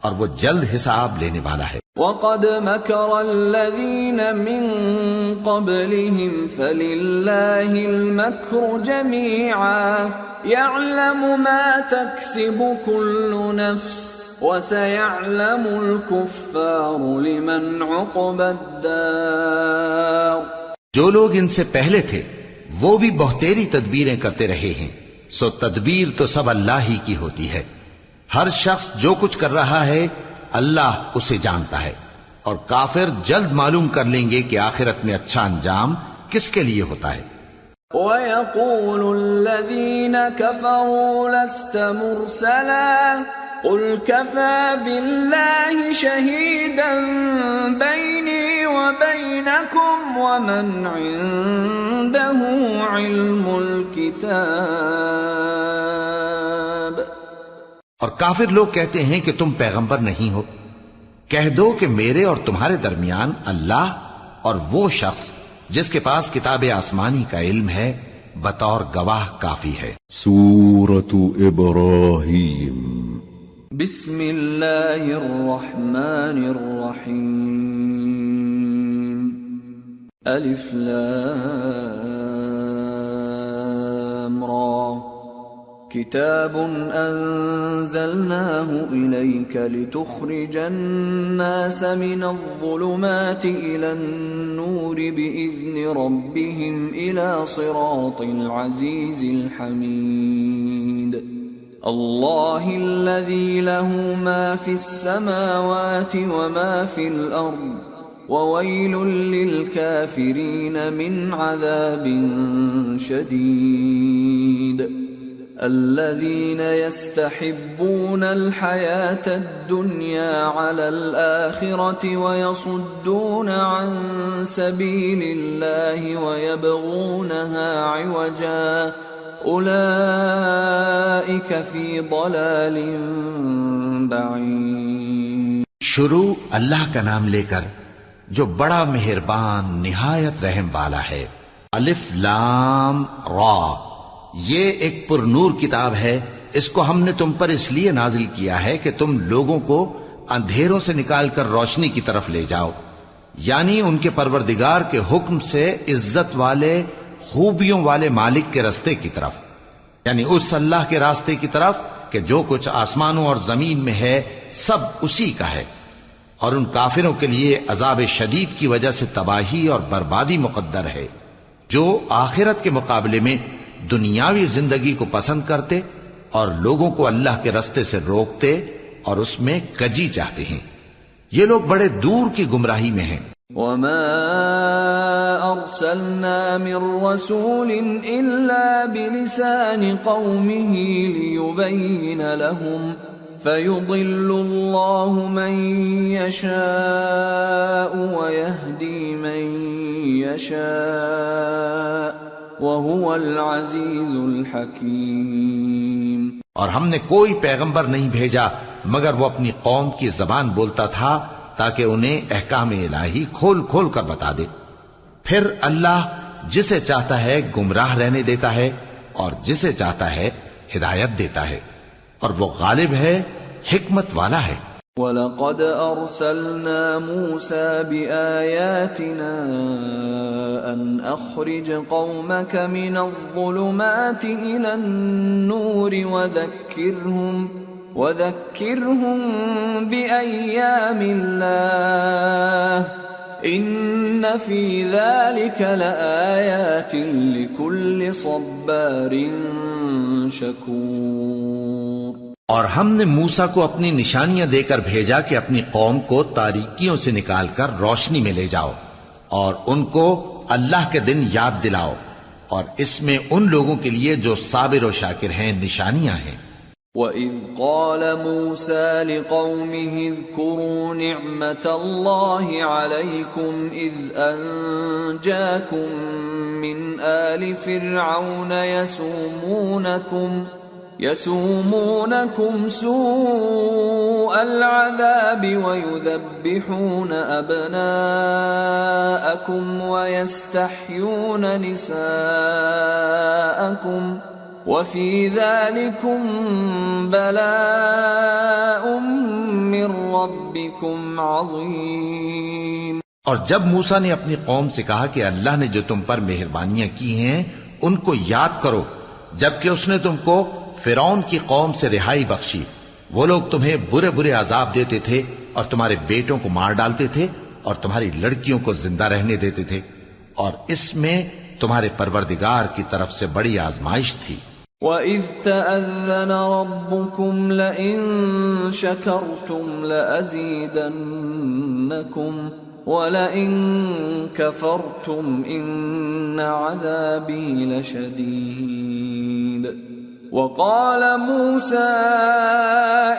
اور وہ جلد حساب لینے والا ہے۔ وَقَدْ مَكَرَ الَّذِينَ مِن قَبْلِهِمْ فَلِلَّهِ الْمَكْرُ جَمِيعًا يَعْلَمُ مَا تَكْسِبُ كُلُّ نَفْسٍ وَسَيَعْلَمُ الْكُفَّارُ لِمَنْ عُقْبَى الدَّارِ۔ جو لوگ ان سے پہلے تھے وہ بھی بہتیری تدبیریں کرتے رہے ہیں، سو تدبیر تو سب اللہ ہی کی ہوتی ہے۔ ہر شخص جو کچھ کر رہا ہے اللہ اسے جانتا ہے، اور کافر جلد معلوم کر لیں گے کہ آخرت میں اچھا انجام کس کے لیے ہوتا ہے۔ وَيَقُولُ الَّذِينَ كَفَرُوا لَسْتَ مُرْسَلًا قُلْ كَفَى بِاللَّهِ شَهِيدًا بَيْنِي وَبَيْنَكُمْ وَمَنْ عِندَهُ عِلْمُ الْكِتَابِ۔ اور کافر لوگ کہتے ہیں کہ تم پیغمبر نہیں ہو، کہہ دو کہ میرے اور تمہارے درمیان اللہ اور وہ شخص جس کے پاس کتاب آسمانی کا علم ہے بطور گواہ کافی ہے۔ سورة ابراہیم۔ بسم اللہ الرحمن الرحیم۔ الف لام را کتاب انزلناه الیک لتخرج الناس من الظلمات الى النور باذن ربهم الى صراط العزیز الحمید۔ اللہ الذی له ما فی السماوات وما فی الارض وویل للکافرین من عذاب شدید۔ الذین یستحبون الحیاة الدنیا علی الآخرة ویصدون عن سبیل اللہ ویبغونها عوجا اولئک فی ضلال بعید۔ شروع اللہ کا نام لے کر جو بڑا مہربان نہایت رحم والا ہے۔ الف لام را، یہ ایک پر نور کتاب ہے، اس کو ہم نے تم پر اس لیے نازل کیا ہے کہ تم لوگوں کو اندھیروں سے نکال کر روشنی کی طرف لے جاؤ، یعنی ان کے پروردگار کے حکم سے عزت والے خوبیوں والے مالک کے راستے کی طرف، یعنی اس اللہ کے راستے کی طرف کہ جو کچھ آسمانوں اور زمین میں ہے سب اسی کا ہے، اور ان کافروں کے لیے عذاب شدید کی وجہ سے تباہی اور بربادی مقدر ہے، جو آخرت کے مقابلے میں دنیاوی زندگی کو پسند کرتے اور لوگوں کو اللہ کے راستے سے روکتے اور اس میں کجی چاہتے ہیں، یہ لوگ بڑے دور کی گمراہی میں ہیں۔ وما ارسلنا من رسول الا بلسان قومه ليبين لهم فيضل الله من يشاء ويهدي من يشاء وَهُوَ الْعَزِيزُ الْحَكِيمُ۔ اور ہم نے کوئی پیغمبر نہیں بھیجا مگر وہ اپنی قوم کی زبان بولتا تھا تاکہ انہیں احکام الہی کھول کھول کر بتا دے، پھر اللہ جسے چاہتا ہے گمراہ رہنے دیتا ہے اور جسے چاہتا ہے ہدایت دیتا ہے، اور وہ غالب ہے، حکمت والا ہے۔ وَلَقَدْ أَرْسَلْنَا مُوسَى بِآيَاتِنَا أَنْ أَخْرِجْ قَوْمَكَ مِنَ الظُّلُمَاتِ إِلَى النُّورِ وَذَكِّرْهُمْ بِأَيَّامِ اللَّهِ إِنَّ فِي ذَلِكَ لَآيَاتٍ لِكُلِّ صَبَّارٍ شَكُورٍ۔ اور ہم نے موسیٰ کو اپنی نشانیاں دے کر بھیجا کہ اپنی قوم کو تاریکیوں سے نکال کر روشنی میں لے جاؤ، اور ان کو اللہ کے دن یاد دلاؤ، اور اس میں ان لوگوں کے لیے جو صابر و شاکر ہیں نشانیاں ہیں۔ وَإِذْ قَالَ مُوسَى لِقَوْمِهِ اذْكُرُوا نِعْمَةَ اللَّهِ عَلَيْكُمْ إِذْ أَنْجَاكُمْ مِنْ آلِ فِرْعَوْنَ يَسُومُونَكُمْ سُوءَ الْعَذَابِ وَيُذَبِّحُونَ أَبْنَاءَكُمْ وَيَسْتَحْيُونَ نِسَاءَكُمْ وَفِي ذَلِكُمْ بَلَاءٌ مِّن رَّبِّكُمْ عَظِيمٌ۔ اور جب موسیٰ نے اپنی قوم سے کہا کہ اللہ نے جو تم پر مہربانیاں کی ہیں ان کو یاد کرو، جبکہ اس نے تم کو فرعون کی قوم سے رہائی بخشی، وہ لوگ تمہیں برے برے عذاب دیتے تھے اور تمہارے بیٹوں کو مار ڈالتے تھے اور تمہاری لڑکیوں کو زندہ رہنے دیتے تھے، اور اس میں تمہارے پروردگار کی طرف سے بڑی آزمائش تھی۔ وَإِذْ تَأَذَّنَ رَبُّكُمْ لَئِن شَكَرْتُمْ لَأَزِيدَنَّكُمْ وَلَئِن كَفَرْتُمْ إِنَّ عَذَابِي لَشَدِيدٌ۔ وَقَالَ مُوسَىٰ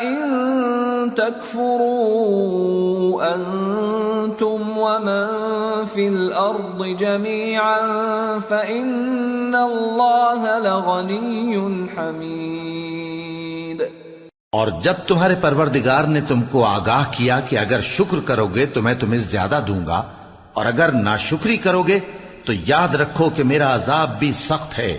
إِن تَكْفُرُوا أَنتُمْ وَمَن فِي الْأَرْضِ جَمِيعًا فَإِنَّ اللَّهَ لَغَنِيٌّ حَمِيدٌ۔ اور جب تمہارے پروردگار نے تم کو آگاہ کیا کہ اگر شکر کرو گے تو میں تمہیں زیادہ دوں گا، اور اگر ناشکری کرو گے تو یاد رکھو کہ میرا عذاب بھی سخت ہے۔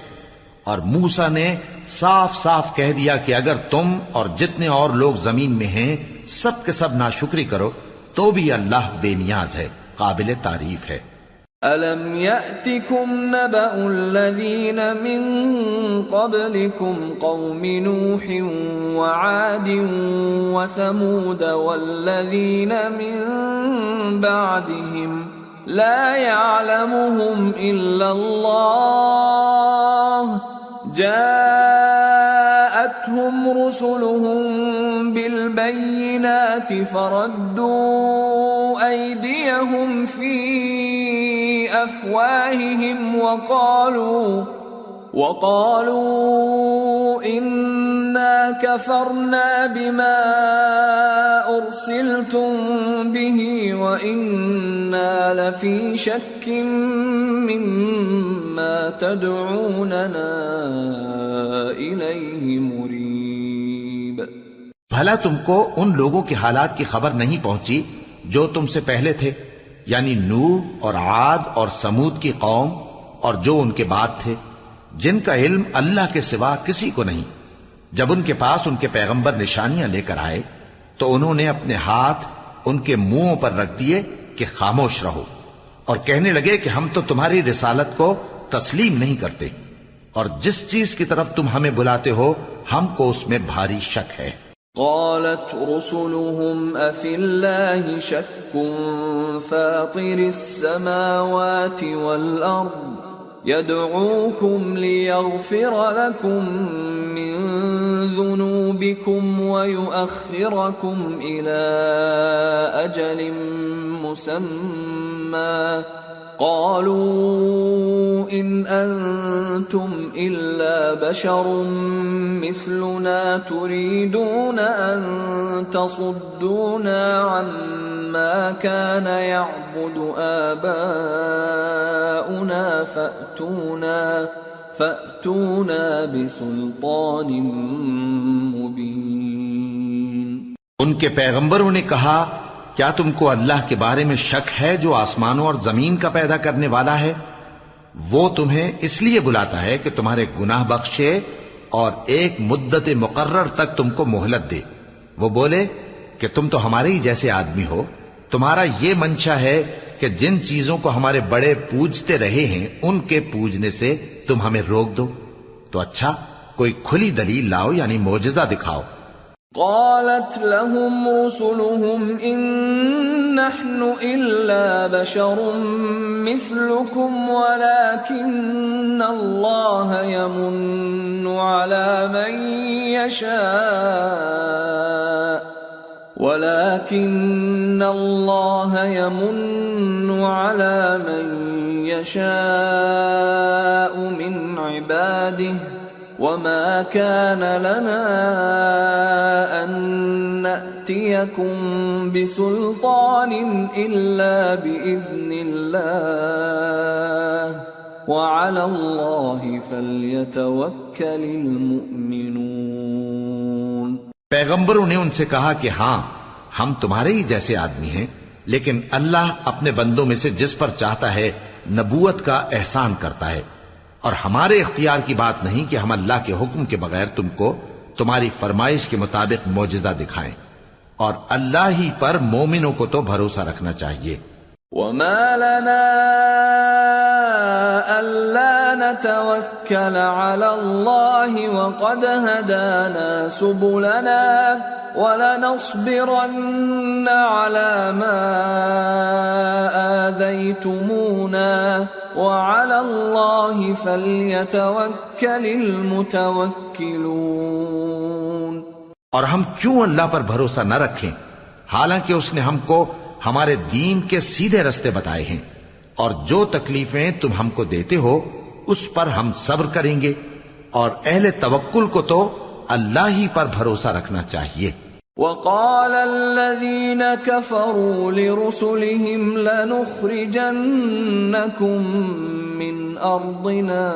اور موسیٰ نے صاف صاف کہہ دیا کہ اگر تم اور جتنے اور لوگ زمین میں ہیں سب کے سب ناشکری کرو تو بھی اللہ بے نیاز ہے، قابل تعریف ہے۔ أَلَمْ يَأْتِكُمْ نَبَأُ الَّذِينَ مِن قَبْلِكُمْ قَوْمِ نُوحٍ وَعَادٍ وَثَمُودَ وَالَّذِينَ مِن بَعْدِهِمْ لَا يَعْلَمُهُمْ إِلَّا اللَّهُ جَاءَتْهُمْ رُسُلُهُم بِالْبَيِّنَاتِ فَرَدُّوا أَيْدِيَهُمْ فِي أَفْوَاهِهِمْ وَقَالُوا إِنَّا كَفَرْنَا بِمَا أُرْسِلْتُمْ بِهِ وَإِنَّا لَفِي شَكٍّ مِّمَّا تَدْعُونَنَا إِلَيْهِ مُرِيبٍ۔ بھلا تم کو ان لوگوں کے حالات کی خبر نہیں پہنچی جو تم سے پہلے تھے، یعنی نوح اور عاد اور سمود کی قوم اور جو ان کے بعد تھے، جن کا علم اللہ کے سوا کسی کو نہیں۔ جب ان کے پاس ان کے پیغمبر نشانیاں لے کر آئے تو انہوں نے اپنے ہاتھ ان کے منہوں پر رکھ دیے کہ خاموش رہو، اور کہنے لگے کہ ہم تو تمہاری رسالت کو تسلیم نہیں کرتے، اور جس چیز کی طرف تم ہمیں بلاتے ہو ہم کو اس میں بھاری شک ہے۔ قالت رسلهم أفي الله شك فاطر السماوات والأرض يدعوكم ليغفر لكم من ذنوبكم ويؤخركم إلى أجل مسمى قالوا إن أنتم إلا بشر مثلنا تريدون أن تصدونا عما كان يعبد آباؤنا فأتونا بسلطان مبين۔ ان کے پیغمبروں نے کہا کیا تم کو اللہ کے بارے میں شک ہے جو آسمانوں اور زمین کا پیدا کرنے والا ہے؟ وہ تمہیں اس لیے بلاتا ہے کہ تمہارے گناہ بخشے اور ایک مدت مقرر تک تم کو مہلت دے۔ وہ بولے کہ تم تو ہمارے ہی جیسے آدمی ہو، تمہارا یہ منشا ہے کہ جن چیزوں کو ہمارے بڑے پوجتے رہے ہیں ان کے پوجنے سے تم ہمیں روک دو، تو اچھا کوئی کھلی دلیل لاؤ، یعنی معجزہ دکھاؤ۔ قالت لهم رسلهم إن نحن إلا بشر مثلكم ولكن الله يمن على من يشاء من عباده وما كان لنا أن نأتيكم بسلطان إلا بإذن الله وعلى الله فليتوكل المؤمنون۔ پیغمبروں نے ان سے کہا کہ ہاں ہم تمہارے ہی جیسے آدمی ہیں، لیکن اللہ اپنے بندوں میں سے جس پر چاہتا ہے نبوت کا احسان کرتا ہے، اور ہمارے اختیار کی بات نہیں کہ ہم اللہ کے حکم کے بغیر تم کو تمہاری فرمائش کے مطابق معجزہ دکھائیں، اور اللہ ہی پر مومنوں کو تو بھروسہ رکھنا چاہیے۔ وما لنا ألا نتوكل على الله وقد هدانا سبلنا ولنصبرن على ما آذيتمونا وعلى الله فليتوكل المتوكلون۔ اور ہم کیوں اللہ پر بھروسہ نہ رکھیں حالانکہ اس نے ہم کو ہمارے دین کے سیدھے رستے بتائے ہیں، اور جو تکلیفیں تم ہم کو دیتے ہو اس پر ہم صبر کریں گے، اور اہل توکل کو تو اللہ ہی پر بھروسہ رکھنا چاہیے۔ وقال الذين كفروا لرسلهم لنخرجنكم من أرضنا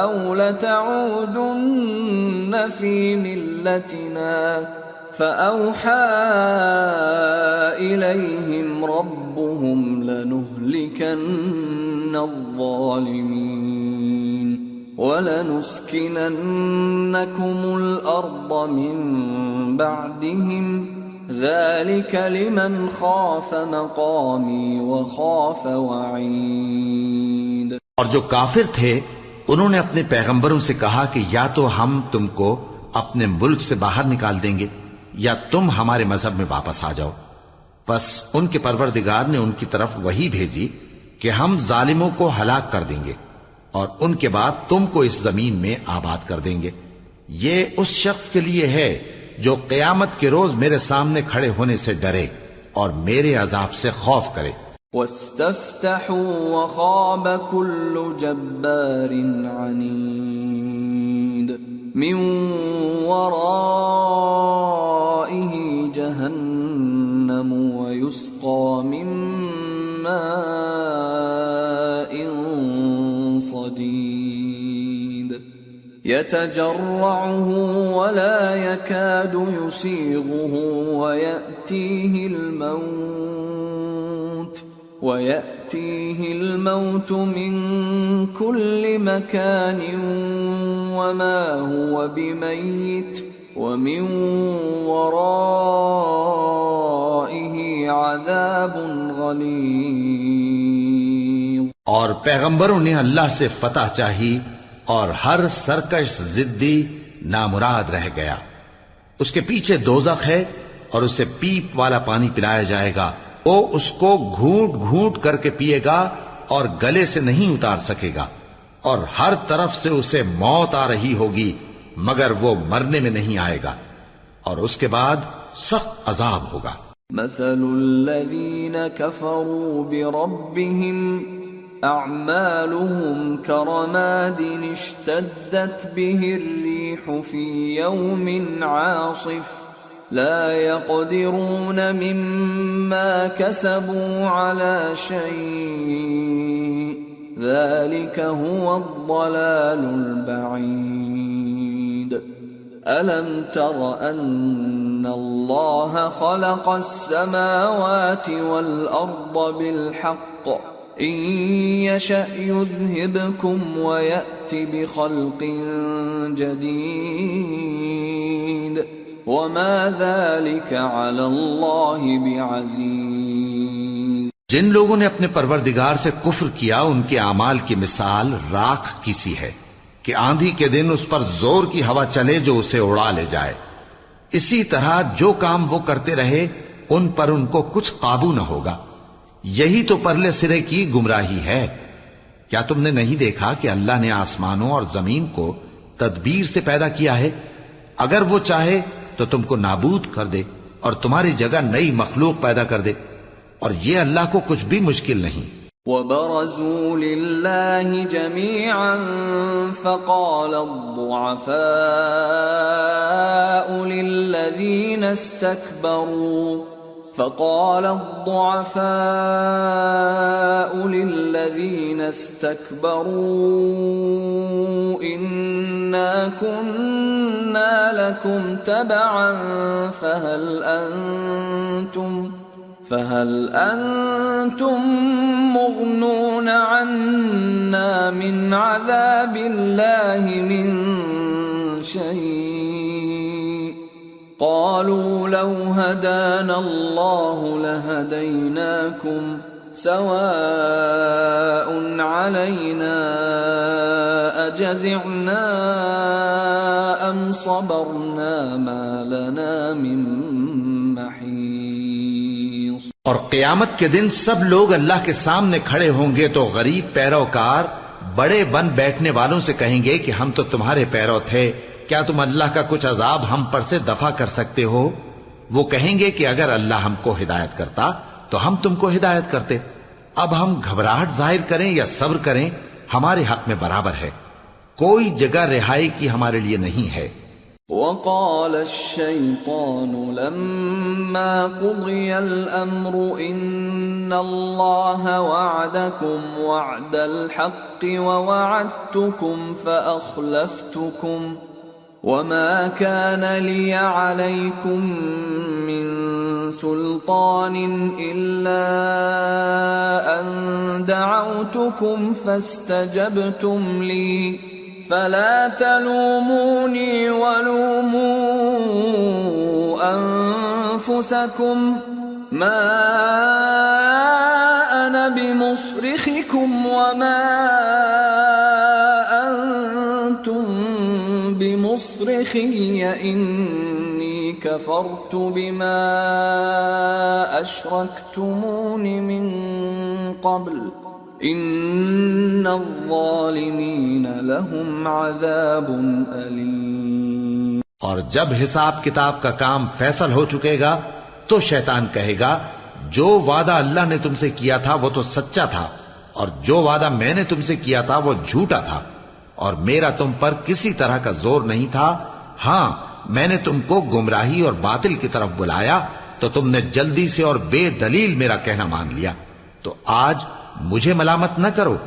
أو لتعودن في ملتنا فأوحى إليهم ربهم لنهلكن الظالمين وَلَنُسْكِنَنَّكُمُ الْأَرْضَ مِنْ بَعْدِهِمْ ذَلِكَ لِمَنْ خَافَ مَقَامِي وَخَافَ وَعِيدِ۔ اور جو کافر تھے انہوں نے اپنے پیغمبروں سے کہا کہ یا تو ہم تم کو اپنے ملک سے باہر نکال دیں گے یا تم ہمارے مذہب میں واپس آ جاؤ۔ پس ان کے پروردگار نے ان کی طرف وحی بھیجی کہ ہم ظالموں کو ہلاک کر دیں گے اور ان کے بعد تم کو اس زمین میں آباد کر دیں گے۔ یہ اس شخص کے لیے ہے جو قیامت کے روز میرے سامنے کھڑے ہونے سے ڈرے اور میرے عذاب سے خوف کرے۔ وَاسْتَفْتَحُوا وَخَابَ كُلُّ جَبَّارٍ عَنِيدٍ مِّن وَرَائِهِ جَهَنَّمُ وَيُسْقَى مِن مَّاءٍ صديد يتجرعه ولا يكاد يسيغه ويأتيه الموت من كل مكان وما هو بميت ومن ورائه عذاب غليظ۔ اور پیغمبروں نے اللہ سے فتح چاہی اور ہر سرکش ضدی نامراد رہ گیا۔ اس کے پیچھے دوزخ ہے اور اسے پیپ والا پانی پلایا جائے گا، وہ اس کو گھونٹ گھونٹ کر کے پیے گا اور گلے سے نہیں اتار سکے گا، اور ہر طرف سے اسے موت آ رہی ہوگی مگر وہ مرنے میں نہیں آئے گا، اور اس کے بعد سخت عذاب ہوگا۔ مثل الذين كفروا بربهم أعمالهم كرماد اشتدت به الريح في يوم عاصف لا يقدرون مما كسبوا على شيء ذلك هو الضلال البعيد۔ ألم تر أن الله خلق السماوات والأرض بالحق إن يشأ يذهبكم ويأت بخلق جديد وما ذلك على الله بعزيز۔ جن لوگوں نے اپنے پروردگار سے کفر کیا ان کے اعمال کی مثال راکھ کی سی ہے کہ آندھی کے دن اس پر زور کی ہوا چلے جو اسے اڑا لے جائے۔ اسی طرح جو کام وہ کرتے رہے ان پر ان کو کچھ قابو نہ ہوگا۔ یہی تو پرلے سرے کی گمراہی ہے۔ کیا تم نے نہیں دیکھا کہ اللہ نے آسمانوں اور زمین کو تدبیر سے پیدا کیا ہے؟ اگر وہ چاہے تو تم کو نابود کر دے اور تمہاری جگہ نئی مخلوق پیدا کر دے، اور یہ اللہ کو کچھ بھی مشکل نہیں۔ وبرزوا لله جميعا فقال الضعفاء للذين استكبروا إنا كنا لكم تبعا فهل أنتم مغنون عنا من عذاب الله من شيء قالوا لو هدانا الله لهديناكم سواء علينا أجزعنا أم صبرنا ما لنا من محيص۔ اور قیامت کے دن سب لوگ اللہ کے سامنے کھڑے ہوں گے تو غریب پیروکار بڑے بن بیٹھنے والوں سے کہیں گے کہ ہم تو تمہارے پیرو تھے، کیا تم اللہ کا کچھ عذاب ہم پر سے دفع کر سکتے ہو؟ وہ کہیں گے کہ اگر اللہ ہم کو ہدایت کرتا تو ہم تم کو ہدایت کرتے۔ اب ہم گھبراہٹ ظاہر کریں یا صبر کریں ہمارے حق میں برابر ہے، کوئی جگہ رہائی کی ہمارے لیے نہیں ہے۔ وقال الشيطان لما قضي الأمر إن الله وعدكم وعد الحق ووعدتكم فأخلفتكم وما كان لي عليكم من سلطان إلا أن دعوتكم فاستجبتم لي فلا تلوموني ولوموا أنفسكم ما أنا بمصرخكم وما أنتم بمصرخي إني كفرت بما أشركتمون من قبل ان الظالمین لهم عذاب علیم۔ اور جب حساب کتاب کا کام فیصل ہو چکے گا تو شیطان کہے گا جو وعدہ اللہ نے تم سے کیا تھا وہ تو سچا تھا اور جو وعدہ میں نے تم سے کیا تھا وہ جھوٹا تھا، اور میرا تم پر کسی طرح کا زور نہیں تھا، ہاں میں نے تم کو گمراہی اور باطل کی طرف بلایا تو تم نے جلدی سے اور بے دلیل میرا کہنا مان لیا، تو آج مجھے ملامت نہ کرو،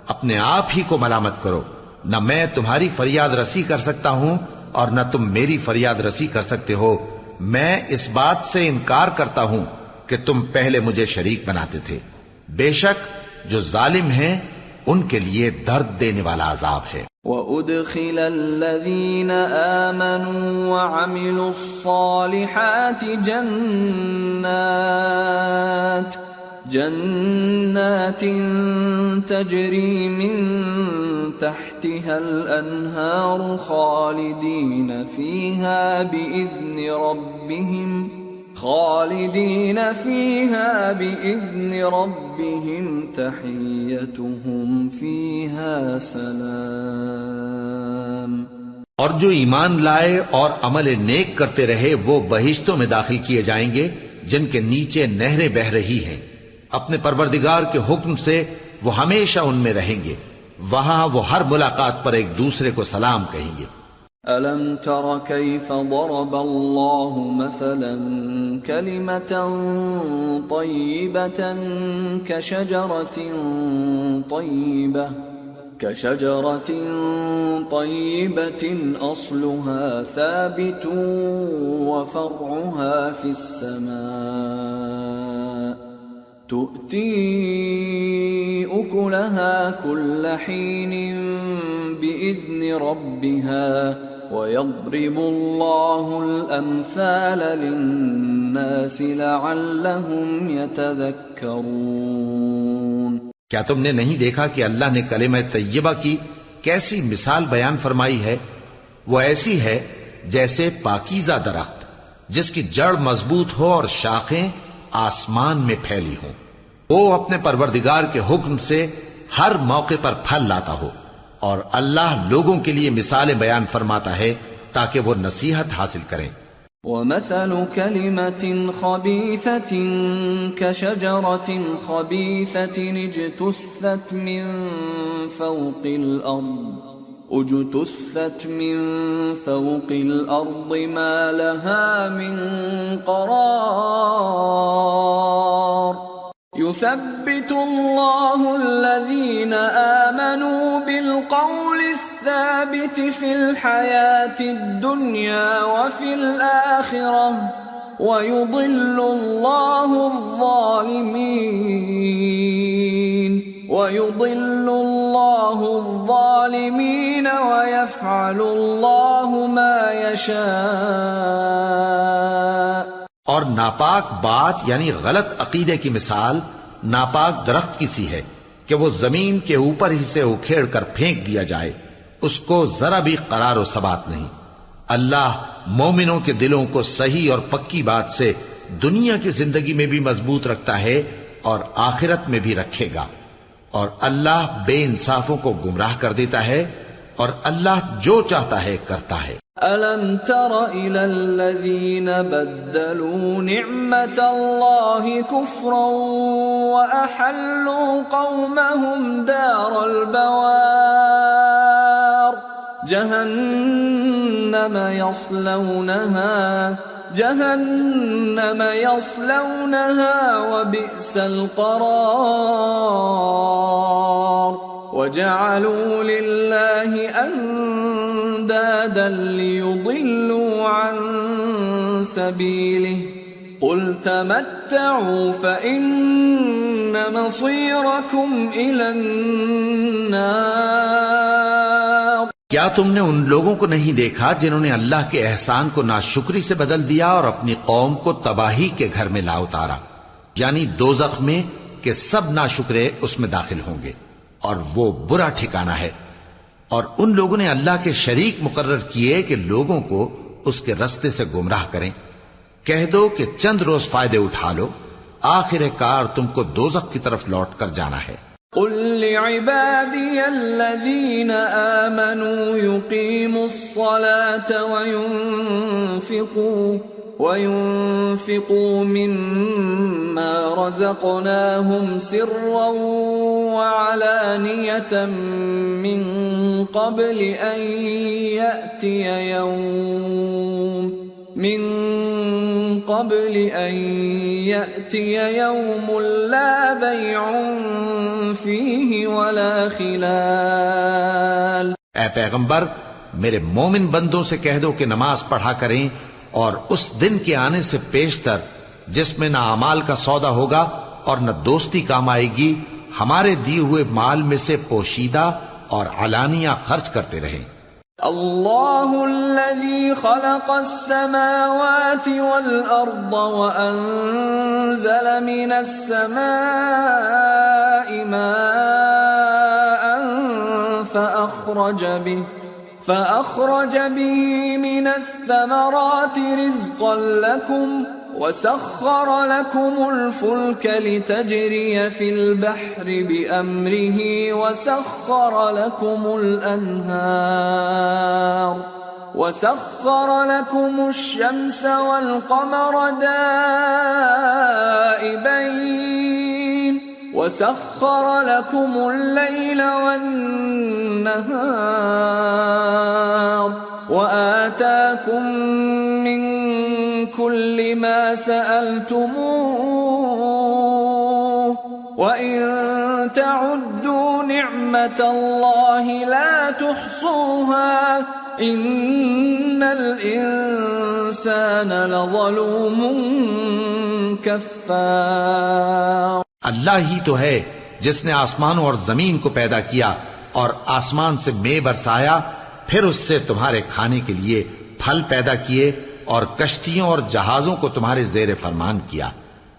اپنے آپ ہی کو ملامت کرو، نہ میں تمہاری فریاد رسی کر سکتا ہوں اور نہ تم میری فریاد رسی کر سکتے ہو۔ میں اس بات سے انکار کرتا ہوں کہ تم پہلے مجھے شریک بناتے تھے، بے شک جو ظالم ہیں ان کے لیے درد دینے والا عذاب ہے۔ وَأُدْخِلَ الَّذِينَ آمَنُوا وَعَمِلُوا الصَّالِحَاتِ جنات تجری من تحتها الانہار خالدین فیہا بإذن ربهم تحیتهم فیہا سلام۔ اور جو ایمان لائے اور عمل نیک کرتے رہے وہ بہشتوں میں داخل کیے جائیں گے جن کے نیچے نہریں بہہ رہی ہیں، اپنے پروردگار کے حکم سے وہ ہمیشہ ان میں رہیں گے، وہاں وہ ہر ملاقات پر ایک دوسرے کو سلام کہیں گے۔ أَلَمْ تَرَ كَيْفَ ضَرَبَ اللَّهُ مَثَلًا كَلِمَةً طَيِّبَةً كَشَجَرَةٍ طَيِّبَةٍ أَصْلُهَا ثَابِتٌ وَفَرْعُهَا فِي السَّمَاءِ تُؤْتِي أُكُلَهَا كُلَّ حِينٍ بِإِذْنِ رَبِّهَا وَيَضْرِبُ اللَّهُ الْأَمْثَالَ لِلنَّاسِ لَعَلَّهُمْ يَتَذَكَّرُونَ۔ کیا تم نے نہیں دیکھا کہ اللہ نے کلمہ طیبہ کی کیسی مثال بیان فرمائی ہے؟ وہ ایسی ہے جیسے پاکیزہ درخت جس کی جڑ مضبوط ہو اور شاخیں آسمان میں پھیلی ہوں، وہ اپنے پروردگار کے حکم سے ہر موقع پر پھل لاتا ہو، اور اللہ لوگوں کے لیے مثالیں بیان فرماتا ہے تاکہ وہ نصیحت حاصل کریں۔ ومثل كلمة خبيثة كشجرة خبيثة اجتثت من فوق الأرض ما لها من قرار يثبت الله الذين آمنوا بالقول الثابت في الحياة الدنيا وفي الآخرة ويضل الله الظالمين ويفعل الله ما يشاء. اور ناپاک بات یعنی غلط عقیدے کی مثال ناپاک درخت کی سی ہے کہ وہ زمین کے اوپر ہی سے اکھیڑ کر پھینک دیا جائے، اس کو ذرا بھی قرار و ثبات نہیں. اللہ مومنوں کے دلوں کو صحیح اور پکی بات سے دنیا کی زندگی میں بھی مضبوط رکھتا ہے اور آخرت میں بھی رکھے گا. اور اللہ بے انصافوں کو گمراہ کر دیتا ہے اور اللہ جو چاہتا ہے کرتا ہے. أَلَمْ تَرَ إِلَى الَّذِينَ بَدَّلُوا نِعْمَةَ اللَّهِ كُفْرًا وَأَحَلُّوا قَوْمَهُمْ دَارَ الْبَوَارِ جهنم يصلونها وبئس القرار وجعلوا لله أندادا ليضلوا عن سبيله قل تمتعوا فإن مصيركم إلى النار. کیا تم نے ان لوگوں کو نہیں دیکھا جنہوں نے اللہ کے احسان کو ناشکری سے بدل دیا اور اپنی قوم کو تباہی کے گھر میں لا اتارا، یعنی دوزخ میں کہ سب ناشکرے اس میں داخل ہوں گے اور وہ برا ٹھکانہ ہے. اور ان لوگوں نے اللہ کے شریک مقرر کیے کہ لوگوں کو اس کے رستے سے گمراہ کریں. کہہ دو کہ چند روز فائدے اٹھا لو، آخر کار تم کو دوزخ کی طرف لوٹ کر جانا ہے. قل لعبادي الذين آمنوا يقيموا الصلاة وينفقوا مما رزقناهم سرا وعلانية من قبل أن يأتي يوم لا بيع فيه ولا خلال. اے پیغمبر میرے مومن بندوں سے کہہ دو کہ نماز پڑھا کریں اور اس دن کے آنے سے پیشتر جس میں نہ اعمال کا سودا ہوگا اور نہ دوستی کام آئے گی، ہمارے دیے ہوئے مال میں سے پوشیدہ اور علانیہ خرچ کرتے رہیں. اللہ الذي خلق السماوات والأرض وأنزل من السماء ماء فأخرج به من الثمرات رزقا لكم وسخر لكم الفلك لتجري في البحر بأمره وسخر لكم الشمس والقمر دائبين وسخر لكم الليل والنهار وآتاكم من كل ما سألتموه وإن تعدوا نعمة الله لا تحصوها إن الإنسان لظلوم كفار. اللہ ہی تو ہے جس نے آسمانوں اور زمین کو پیدا کیا اور آسمان سے مے برسایا، پھر اس سے تمہارے کھانے کے لیے پھل پیدا کیے اور کشتیوں اور جہازوں کو تمہارے زیر فرمان کیا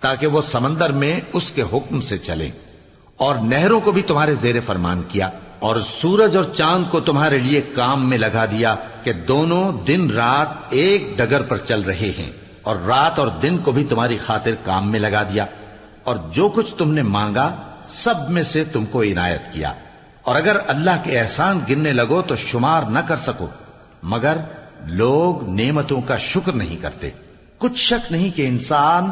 تاکہ وہ سمندر میں اس کے حکم سے چلیں، اور نہروں کو بھی تمہارے زیر فرمان کیا، اور سورج اور چاند کو تمہارے لیے کام میں لگا دیا کہ دونوں دن رات ایک ڈگر پر چل رہے ہیں، اور رات اور دن کو بھی تمہاری خاطر کام میں لگا دیا، اور جو کچھ تم نے مانگا سب میں سے تم کو عنایت کیا. اور اگر اللہ کے احسان گننے لگو تو شمار نہ کر سکو، مگر لوگ نعمتوں کا شکر نہیں کرتے. کچھ شک نہیں کہ انسان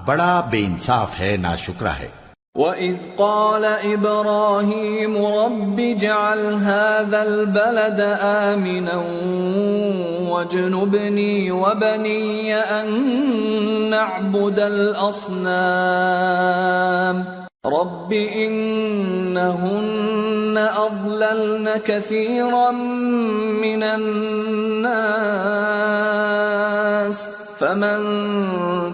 بڑا بے انصاف ہے، ناشکرا ہے. وَإِذْ قَالَ إِبْرَاهِيمُ رَبِّ اجْعَلْ هَذَا الْبَلَدَ آمِنًا وَاجْنُبْنِي وَبَنِيَّ أَن نَّعْبُدَ الْأَصْنَامَ رَبِّ إِنَّهُنَّ أَضْلَلْنَ كَثِيرًا مِّنَ النَّاسِ فَمَن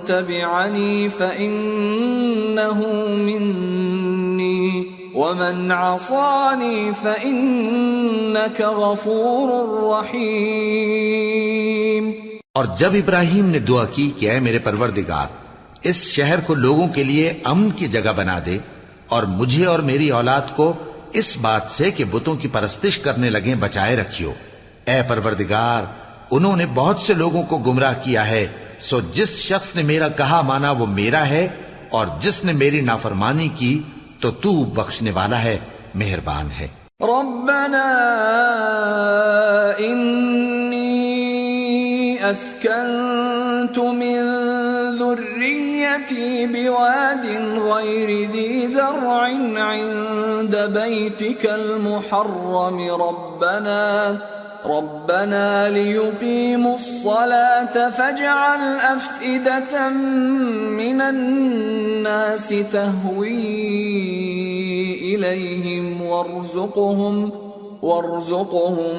تَبِعَنِي فَإِنَّهُ مِنِّي وَمَنْ عَصَانِي فَإِنَّكَ غَفُورٌ رَّحِيمٌ. اور جب ابراہیم نے دعا کی کہ اے میرے پروردگار، اس شہر کو لوگوں کے لیے امن کی جگہ بنا دے، اور مجھے اور میری اولاد کو اس بات سے کہ بتوں کی پرستش کرنے لگیں بچائے رکھیو. اے پروردگار، انہوں نے بہت سے لوگوں کو گمراہ کیا ہے، سو جس شخص نے میرا کہا مانا وہ میرا ہے، اور جس نے میری نافرمانی کی تو تو بخشنے والا ہے، مہربان ہے. ربنا انی اسکنت من ذریتی بواد غیر ذی زرع عند بیتک المحرم ربنا ليقيموا الصلاة فاجعل أفئدة من الناس تهوي إليهم وارزقهم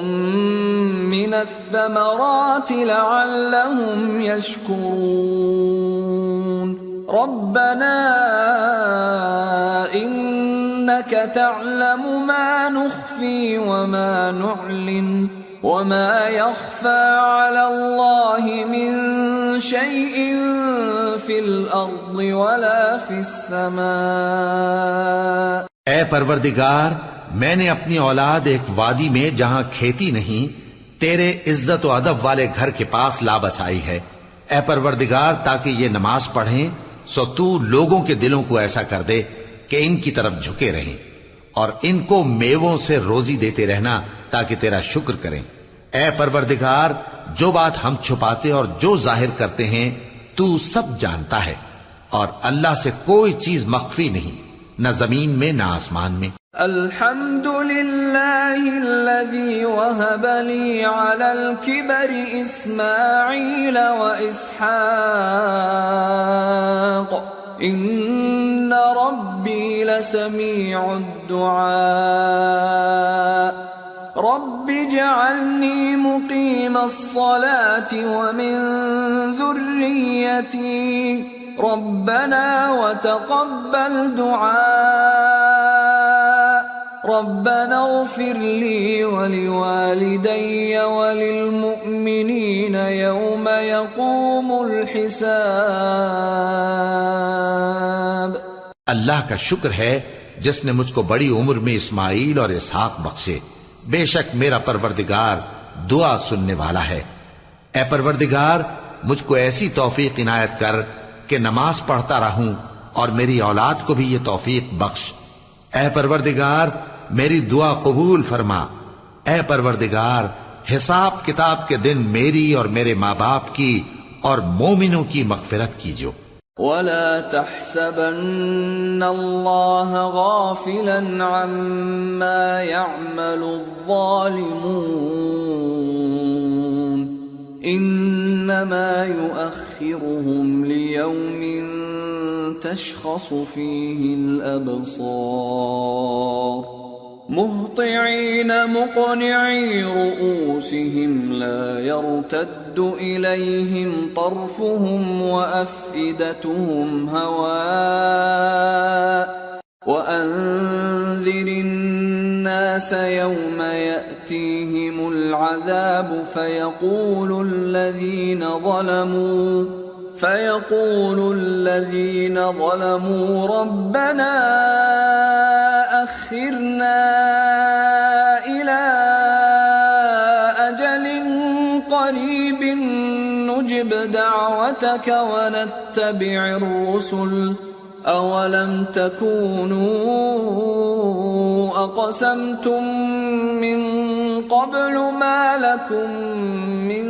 من الثمرات لعلهم يشكرون. ربنا إنك تعلم ما نخفي وما نعلن وما يخفى على الله من شيء في الأرض ولا في السماء. اے پروردگار، میں نے اپنی اولاد ایک وادی میں جہاں کھیتی نہیں تیرے عزت و ادب والے گھر کے پاس لا بسائی ہے. اے پروردگار، تاکہ یہ نماز پڑھیں سو تو لوگوں کے دلوں کو ایسا کر دے کہ ان کی طرف جھکے رہیں، اور ان کو میووں سے روزی دیتے رہنا تاکہ تیرا شکر کریں. اے پروردگار، جو بات ہم چھپاتے اور جو ظاہر کرتے ہیں تو سب جانتا ہے، اور اللہ سے کوئی چیز مخفی نہیں، نہ زمین میں نہ آسمان میں. الحمد للہ الذی وہب لی علی الکبر اسماعیل و اسحاق ان ربی لسمیع الدعاء. رب اجعلنی مقیم الصلاة ومن ذریتی ربنا وتقبل دعاء. ربنا اغفر لي ولوالدي وللمؤمنين يوم يقوم الحساب. اللہ کا شکر ہے جس نے مجھ کو بڑی عمر میں اسماعیل اور اسحاق بخشے. بے شک میرا پروردگار دعا سننے والا ہے. اے پروردگار، مجھ کو ایسی توفیق عنایت کر کہ نماز پڑھتا رہوں، اور میری اولاد کو بھی یہ توفیق بخش. اے پروردگار، میری دعا قبول فرما. اے پروردگار، حساب کتاب کے دن میری اور میرے ماں باپ کی اور مومنوں کی مغفرت کیجو. ولا تحسبن الله غافلا عما يعمل الظالمون انما يؤخرهم ليوم تشخص فيه الابصار مهطعين مقنعي رؤوسهم لا يرتد إليهم طرفهم وأفئدتهم هواء وأنذر الناس يوم يأتيهم العذاب فيقول الذين ظلموا ربنا أخرنا إلى أجل قريب نجب دعوتك ونتبع الرسل أولم تكونوا أقسمتم من قبل ما لكم من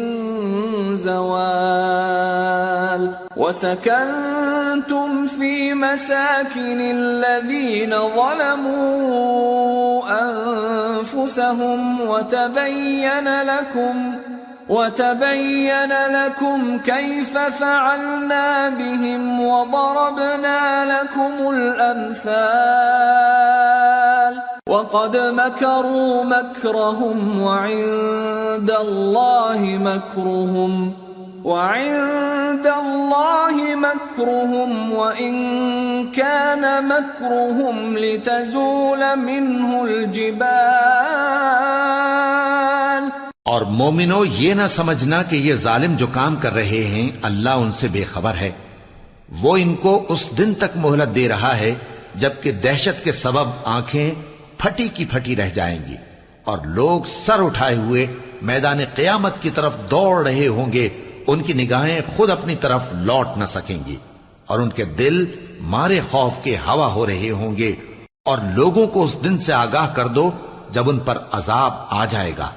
زوال وسكنتم في مساكن الذين ظلموا أنفسهم وتبين لكم كيف فعلنا بهم وضربنا لكم الأمثال وقد مكروا مكرهم وعند الله مكرهم وإن كان مكرهم لتزول منه الجبال. اور مومنو، یہ نہ سمجھنا کہ یہ ظالم جو کام کر رہے ہیں اللہ ان سے بے خبر ہے. وہ ان کو اس دن تک مہلت دے رہا ہے جبکہ دہشت کے سبب آنکھیں پھٹی کی پھٹی رہ جائیں گی اور لوگ سر اٹھائے ہوئے میدان قیامت کی طرف دوڑ رہے ہوں گے. ان کی نگاہیں خود اپنی طرف لوٹ نہ سکیں گی اور ان کے دل مارے خوف کے ہوا ہو رہے ہوں گے. اور لوگوں کو اس دن سے آگاہ کر دو جب ان پر عذاب آ جائے گا.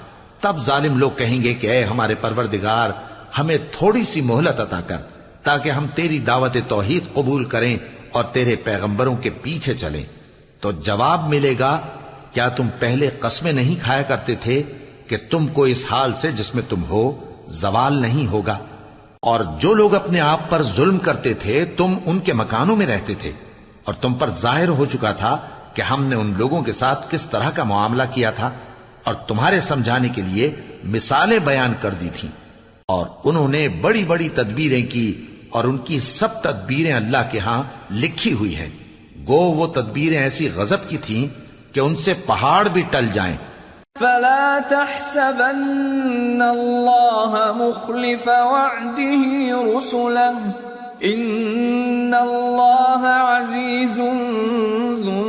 تب ظالم لوگ کہیں گے کہ اے ہمارے پروردگار، ہمیں تھوڑی سی مہلت عطا کر تاکہ ہم تیری دعوت توحید قبول کریں اور تیرے پیغمبروں کے پیچھے چلیں. تو جواب ملے گا، کیا تم پہلے قسمیں نہیں کھایا کرتے تھے کہ تم کو اس حال سے جس میں تم ہو زوال نہیں ہوگا؟ اور جو لوگ اپنے آپ پر ظلم کرتے تھے تم ان کے مکانوں میں رہتے تھے اور تم پر ظاہر ہو چکا تھا کہ ہم نے ان لوگوں کے ساتھ کس طرح کا معاملہ کیا تھا اور تمہارے سمجھانے کے لیے مثالیں بیان کر دی تھیں. اور انہوں نے بڑی بڑی تدبیریں کی اور ان کی سب تدبیریں اللہ کے ہاں لکھی ہوئی ہیں. گو وہ تدبیریں ایسی غضب کی تھیں کہ ان سے پہاڑ بھی ٹل جائیں. فلا تحسبن الله مخلف وعده رسله ان الله عزيز ذو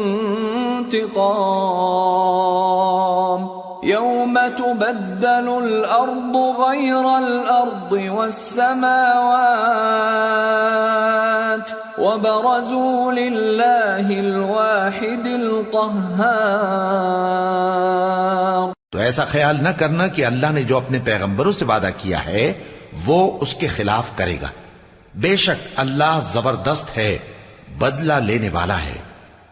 انتقام يوم تبدل الأرض غير الأرض والسماوات وبرزوا لله الواحد القهار. تو ایسا خیال نہ کرنا کہ اللہ نے جو اپنے پیغمبروں سے وعدہ کیا ہے وہ اس کے خلاف کرے گا. بے شک اللہ زبردست ہے، بدلہ لینے والا ہے.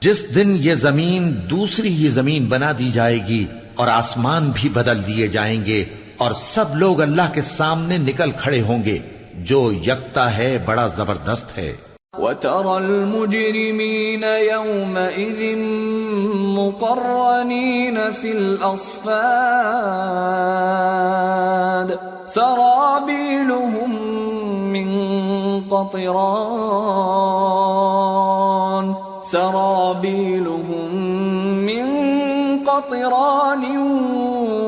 جس دن یہ زمین دوسری ہی زمین بنا دی جائے گی اور آسمان بھی بدل دیے جائیں گے اور سب لوگ اللہ کے سامنے نکل کھڑے ہوں گے جو یکتا ہے، بڑا زبردست ہے. وَتَرَى الْمُجْرِمِينَ يَوْمَئِذٍ مُقَرَّنِينَ فِي الْأَصْفَادِ سَرَابِيلُهُم مِّن قَطِرَانٍ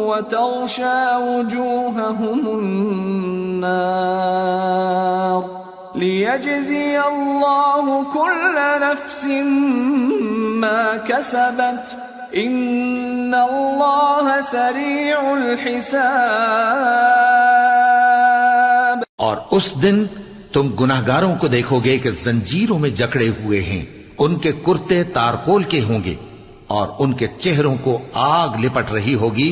وَتَغْشَى وُجُوهَهُمُ النَّارُ لِيَجْزِيَ اللَّهُ كُلَّ نَفْسٍ مَا كَسَبَتْ إِنَّ اللَّهَ سَرِيعُ الْحِسَابِ. اور اس دن تم گناہگاروں کو دیکھو گے کہ زنجیروں میں جکڑے ہوئے ہیں، ان کے کرتے تارکول کے ہوں گے اور ان کے چہروں کو آگ لپٹ رہی ہوگی.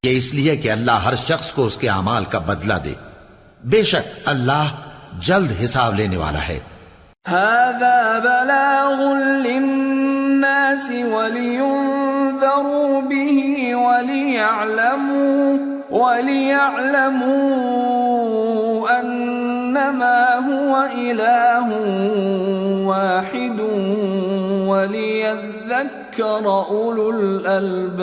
یہ اس لیے کہ اللہ ہر شخص کو اس کے اعمال کا بدلہ دے. بے شک اللہ جلد حساب لینے والا ہے. هذا بلاغ للناس ولينذروا به وليعلموا أنما هو إله واحد وليذكر أولو الألباب.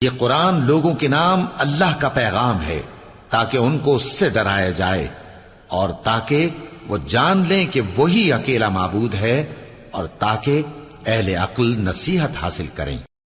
یہ قرآن لوگوں کے نام اللہ کا پیغام ہے تاکہ ان کو اس سے ڈرایا جائے اور تاکہ وہ جان لیں کہ وہی اکیلا معبود ہے اور تاکہ اہل عقل نصیحت حاصل کریں.